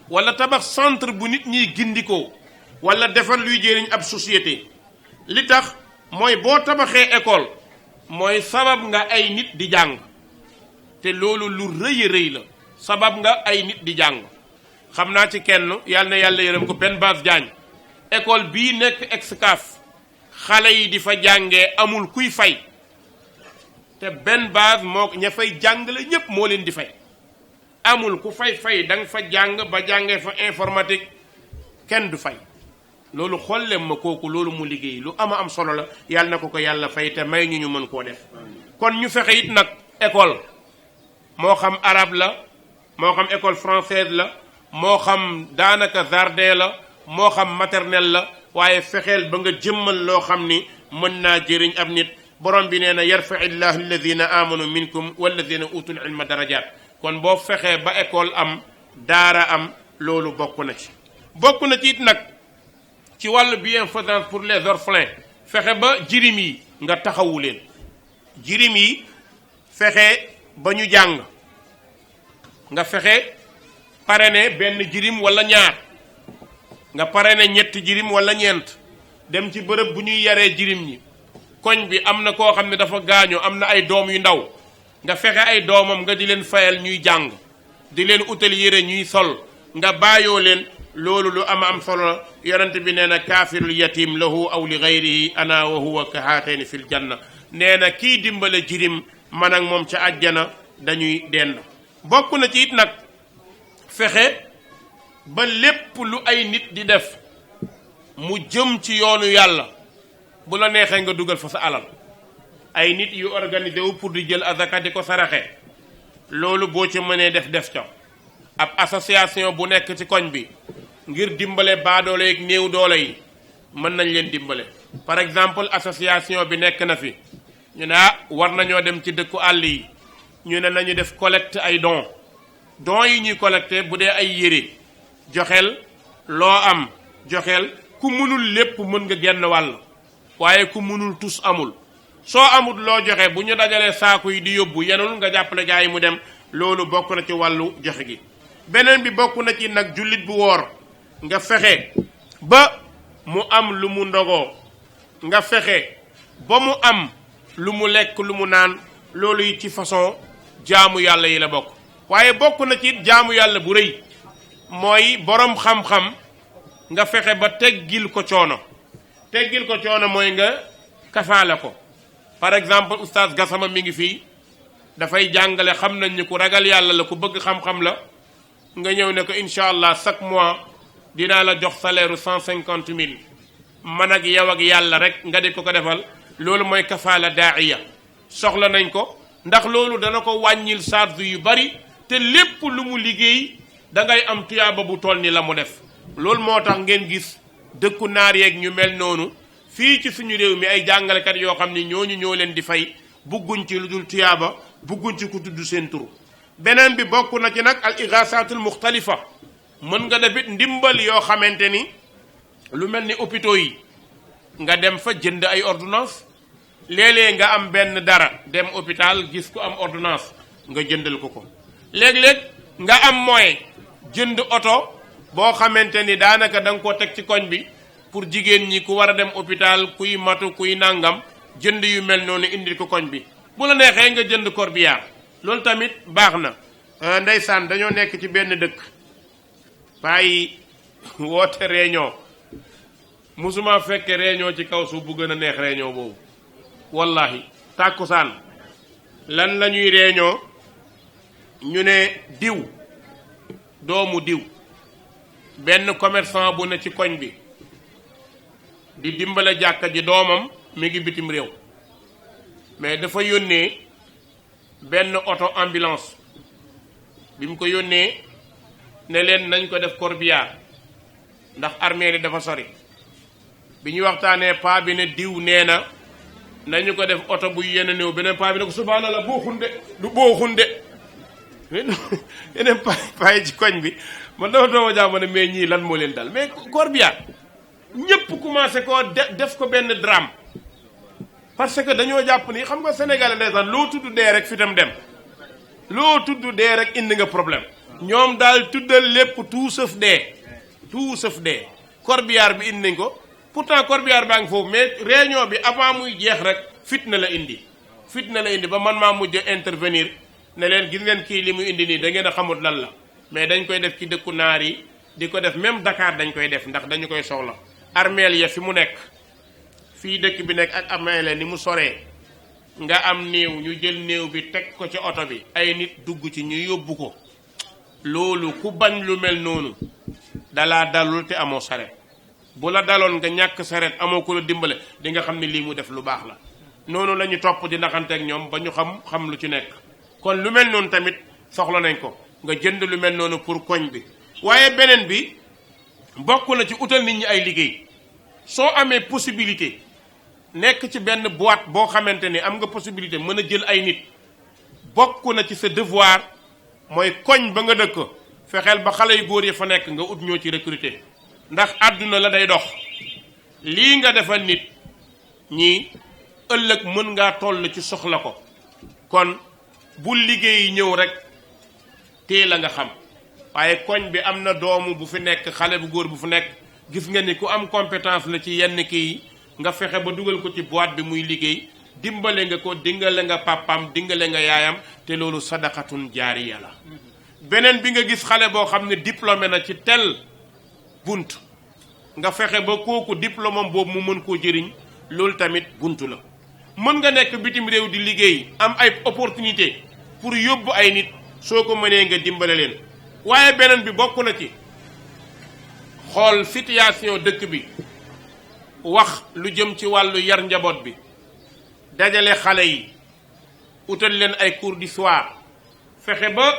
wala tabax centre bu nit ñiy gindikoo wala defar luy jëriñ ab société li tax mooy boo tabaxee école mooy sabab nga ay nit di jàng te loolu lu rëy a rëy la sabab nga ay nit di jàng xam naa ci kenn yàlla na yàlla yërëm ko benn base Diagne école bii nekk Excaf xale yi di fa jàngee amul kuy fay te benn base moo ña fay jàngale ñépp moo leen di fay amul ku fay da nga fa jàng ba jàngee fa informatique kenn du fay loolu xollem ma kooku loolu mu liggéey lu ama am solo la yàlla na ko yàlla fay te may ñu mën koo def kon ñu fexe it nag école moo xam arabe la moo xam école française la moo xam daanaka jardin la moo xam maternelle la waaye fexeel ba nga jëmmal loo xam ni mën naa jëriñ ab nit borom bi nee na yarfa illahu alladina amanu minkum walladina utul ilma darajat kon boo fexee ba école am daara am loolu bokk na ci it nag ci wàllu bienfaisance pour les orphelins fexe ba jirim yi nga taxawu leen jirim yi fexe ba ñu jàng nga fexe parrainer benn jirim wala ñaar nga parrainer ñetti jirim wala ñeent dem ci bërëb bu ñuy yaree jirim ñi koñ bi am na koo xam ne dafa gaañu am na ay doom yu ndaw nga fexe ay doomam nga di leen fayal ñuy jàng di leen utal yére ñuy sol nga bàyyoo leen loolu lu am solo la yonent bi nee na kaafirul yatim lahu aw li gayrihi ana wa huwa ka haatayni fil janna nee na kii dimbale jirim man ak moom ca àjjana dañuy dend bokk na ci it nag fexe ba lépp lu ay nit di def mu jëm ci yoonu yàlla bu la neexee nga dugal fa sa alal ay nit yu organisé wu pour di jël azaka di ko saraxe loolu boo ci mënee def ca ab association bu nekk ci koñ bi ngir dimbale baadoole yeeg néew doole yi mën nañ leen dimbale par exemple association bi nekk na fi ñu ne war nañoo dem ci dëkku àll yi ñu ne nañu def collecte ay dons yi ñuy collecté bu dee ay yére joxeel loo am joxeel ku mënul lépp mën nga genn wàll waaye ku mënul tus amul soo amul loo joxe bu ñu dajalee saaku yi di yóbbu yenul nga jàppale gaa yi mu dem loolu bokk na ci wàllu joxe gi. beneen bi bokk na ci nag jullit bu woor nga fexe ba mu am lu mu ndogoo nga fexe ba mu am lu mu lekk lu mu naan loolu yi ci façon jaamu yàlla yi la bokk. waaye bokk na ci jaamu yàlla bu rëy mooy borom xam-xam nga fexe ba teggil ko coono mooy nga kafaala ko. par exemple oustaz Gassama mi ngi fii dafay jàngale xam nañ ni ku ragal yàlla la ku bëgg xam-xam la nga ñëw ne ko incha allah chaque mois dinaa la jox salaire 150 000 man ak yow ak yàlla rek nga di ko defal loolu mooy kafaala daaiya soxla nañ ko ndax loolu dana ko wàññil charge yu bari te lépp lu mu liggéey da ngay am tuyaaba bu toll ni la mu def. loolu moo tax ngeen gis dëkku naar yeeg ñu mel noonu fii ci suñu réew mi ay jàngalekat yoo xam ni ñooñu ñoo leen di fay bugguñ ci lu dul tuyaaba bugguñ ci ku tudd seen tur. beneen bi bokk na ci nag al igaasatul muxtalifa mën nga def it ndimbal yoo xamante ni lu mel ni hôpitaux yi nga dem fa jënd ay ordonnance léeg-léeg nga am benn dara dem hôpital gis ko am ordonnance nga jëndal ko. léeg-léeg nga am moyen jënd oto boo xamante ni daanaka da nga koo teg ci koñ bi pour jigéen ñi ku war a dem hôpital kuy matu kuy nangam jënd yu mel noonu indil ko koñ bi. bu la neexee nga jënd corbillard loolu tamit baax na. ndeysaan dañoo nekk ci benn dëkk bàyyi woote réunion musuma fekke réunion ci kaw suuf bu gën a neex réunion boobu wallahi tàkkusaan lan la ñuy réunion ñu ne diw doomu diw benn commerçant bu ne ci koñ bi di dimbale jàkka ji doomam mi ngi bitim réew mais dafa yónnee benn auto ambulance bi mu ko yónnee ne leen nañ ko def corbillard ndax armée li dafa sori bi ñu waxtaanee paa bi ne diw nee na nañu ko def oto bu yenn néew beneen paa bi ne ko subhanallah booxun de du booxun de yeneen paa yi ci koñ bi man dama dooma jàmm ne mais ñii lan moo leen dal mais corbillard ñëpp commencé koo def ko benn drame parce que dañoo jàpp ni xam nga sénégalais ndeysaan loo tudd dee rek fitam dem loo tudd dee rek indi nga problème ñoom daal tuddal lépp tout sauf dee corbillard bi indi nañ ko pourtant corbillard baa ngi foofu mais réunion bi avant muy jeex rek fitna la indi ba man maa mujj intervenir ne leen gis ngeen kii li mu indi nii da ngeen a xamut lan la mais dañ koy def ci dëkku naar yi di ko def même Dakar dañ koy def ndax dañu koy soxla armeel ya fi mu nekk fii dëkk bi nekk ak armeel ni mu soree nga am néew ñu jël néew bi teg ko ci oto bi ay nit dugg ci ñu yóbbu ko loolu ku bañ lu mel noonu dalaa dalul te amoo saret bu la daloon nga ñàkk saret amoo ko la dimbale di nga xam ne lii mu def lu baax la noonu la ñu topp di naxanteeg ñoom ba ñu xam lu ci nekk kon lu mel noonu tamit soxla nañ ko nga jënd lu mel noonu pour koñ bi. waaye beneen bi bokk na ci utal nit ñi ay liggéey soo amee possibilité nekk ci benn boîte boo xamante ni am nga possibilité mën a jël ay nit bokk na ci sa devoir mooy koñ ba nga dëkk fexeel ba xale yu góor yi fa nekk nga ut ñoo ci recruter ndax àdduna la day dox lii nga defal nit ñi ëllëg mën ngaa toll ci soxla ko kon bu liggéey ñëw rek tee la nga xam waaye koñ bi am na doomu bu fi nekk xale bu góor bu fi nekk gis nga ni ku am compétence la ci yenn kii nga fexe ba dugal ko ci boîte bi muy liggéey dimbale nga ko dingale nga pàppam dingale nga yaayam te loolu sadaqatun jaariya la. beneen bi nga gis xale boo xam ne diplômé na ci tel bunt nga fexe ba kooku diplôme boobu mu mën koo jëriñ loolu tamit bunt la. mën nga nekk bitim réew di liggéey am ay opportunité pour yóbbu ay nit soo ko mënee nga dimbale leen waaye beneen bi bokk na ci xool situation dëkk bi wax lu jëm ci wàllu yar njaboot bi dajale xale yi utal leen ay cours du soir fexe ba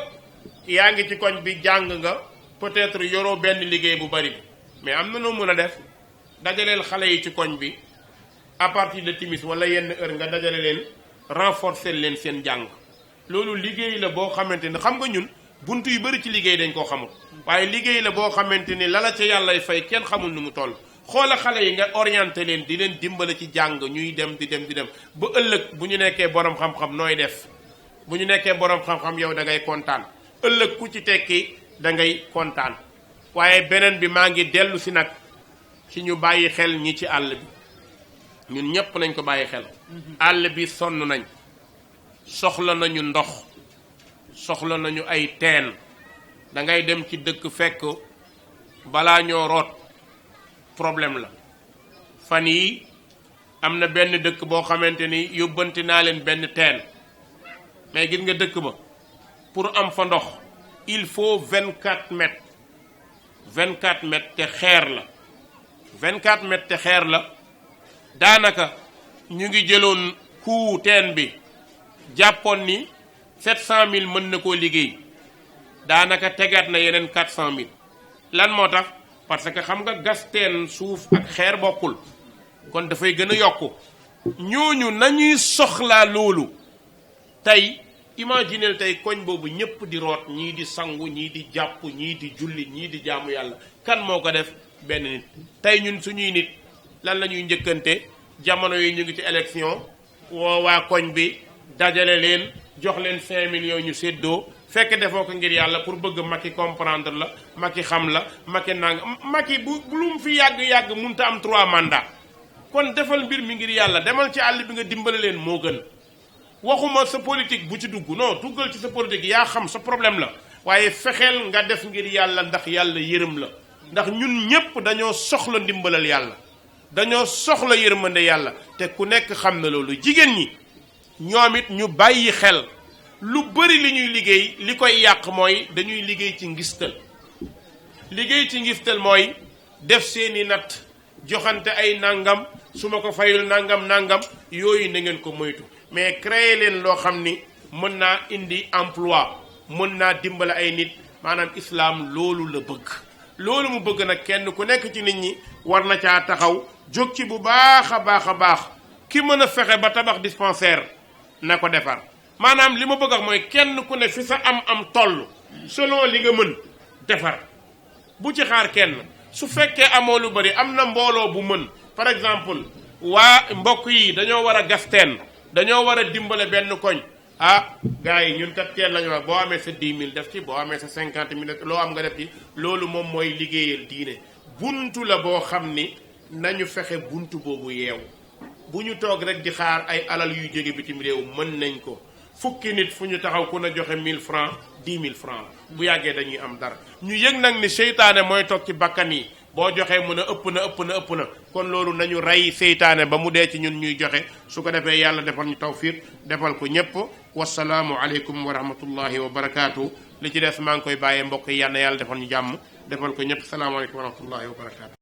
yaa ngi ci koñ bi jàng nga peut-être yoroo benn liggéey bu bari bi mais am na noo mën a def dajaleel xale yi ci koñ bi à partir de timis wala yenn heure nga dajale leen renforcer leen seen jàng loolu liggéey la boo xamante ni xam nga ñun bunt yu bari ci liggéey dañ koo xamul waaye liggéey la boo xamante ni lala ca yàllay fay kenn xamul nu mu toll xoola xale yi nga orienté leen di leen dimbale ci jàng ñuy dem di dem ba ëllëg bu ñu nekkee borom xam-xam nooy def bu ñu nekkee borom xam-xam yow da ngay kontaan ëllëg ku ci tekki da ngay kontaan waaye beneen bi maa ngi dellu si nag ci ñu bàyyi xel ñi ci àll bi ñun ñépp nañ ko bàyyi xel àll bi sonn nañ soxla nañu ndox soxla nañu ay teen da ngay dem ci dëkk fekk balaa ñoo root problème la fan yi am na benn dëkk boo xamante ni yóbbanti naa leen benn teen mais gis nga dëkk ba pour am fa ndox il faut 24 mètres 24 mètres te xeer la 24 mètres te xeer la daanaka ñu ngi jëloon coût teen bi jàppoon ni 700000 mën na koo liggéey daanaka tegaat na yeneen 400000 lan moo tax parce que xam nga gas teen suuf ak xeer bokkul kon dafay gën a yokku ñooñu nañuy soxlaa loolu tey imagineel tey koñ boobu ñëpp di root ñii di sangu ñii di jàpp ñii di julli ñii di jaamu yàlla kan moo ko def benn nit tey ñun suñuy nit lan la ñuy njëkkante jamono yi ñu ngi ci élection woo waa koñ bi dajale leen jox leen 5 millions ñu séddoo fekk defoo ko ngir yàlla pour bëgg Macky comprendre la Macky xam la Macky nang Macky bu lu mu fi yàgg-yàgg munta am 3 mandats kon defal mbir mi ngir yàlla demal ci àll bi nga dimbale leen moo gën waxuma sa politique bu ci dugg non duggal ci sa politique yaa xam sa problème la waaye fexeel nga def ngir yàlla ndax yàlla yërëm la ndax ñun ñépp dañoo soxla ndimbalal yàlla dañoo soxla yërmande yàlla te ku nekk xam na loolu jigéen ñi ñoom it ñu bàyyi xel lu bari li ñuy liggéey li koy yàq mooy dañuy liggéey ci ngistal liggéey ci ngistal mooy def seeni natt joxante ay nangam su ma ko fayul nangam yooyu na ngeen ko moytu mais créer leen loo xam ni mën naa indi emploi mën naa dimbale ay nit maanaam islam loolu la bëgg loolu mu bëgg nag kenn ku nekk ci nit ñi war na caa taxaw jóg ci bu baax a baax ki mën a fexe ba tabax dispensaire na ko defar maanaam li ma bëgg a wax mooy kenn ku ne fi sa am toll selon li nga mën defar bu ci xaar kenn su fekkee amoo lu bari am na mbooloo bu mën par exemple waa mbokk yi dañoo war a gas teen dañoo war a dimbale benn koñ gars yi ñun kat teel lañu wax boo amee sa 10 000 def ci boo amee sa 50 000 loo am nga def ci loolu moom mooy liggéeyal diine buntu la boo xam ni nañu fexe buntu boobu yeew bu ñu toog rek di xaar ay alal yuy jóge bitim réew mën nañ ko fukki nit fu ñu taxaw ku na joxe 1000 francs 10 000 francs bu yàggee dañuy am dara ñu yëg nag ni seytaane mooy toog ci bakkan yi boo joxee mun a ëpp na kon loolu nañu rey seytaane ba mu dee ci ñun ñuy joxe su ko defee yàlla defal ñu tawfiq defal ko ñépp wasalaamu aleykum wa rahmatullahi wa barakaatu li ci des maa ngi koy bàyyee mbokk yi yàlla defal ñu jàmm defal ko ñépp salaamaaleykum wa rahmatullahi wa barakaatu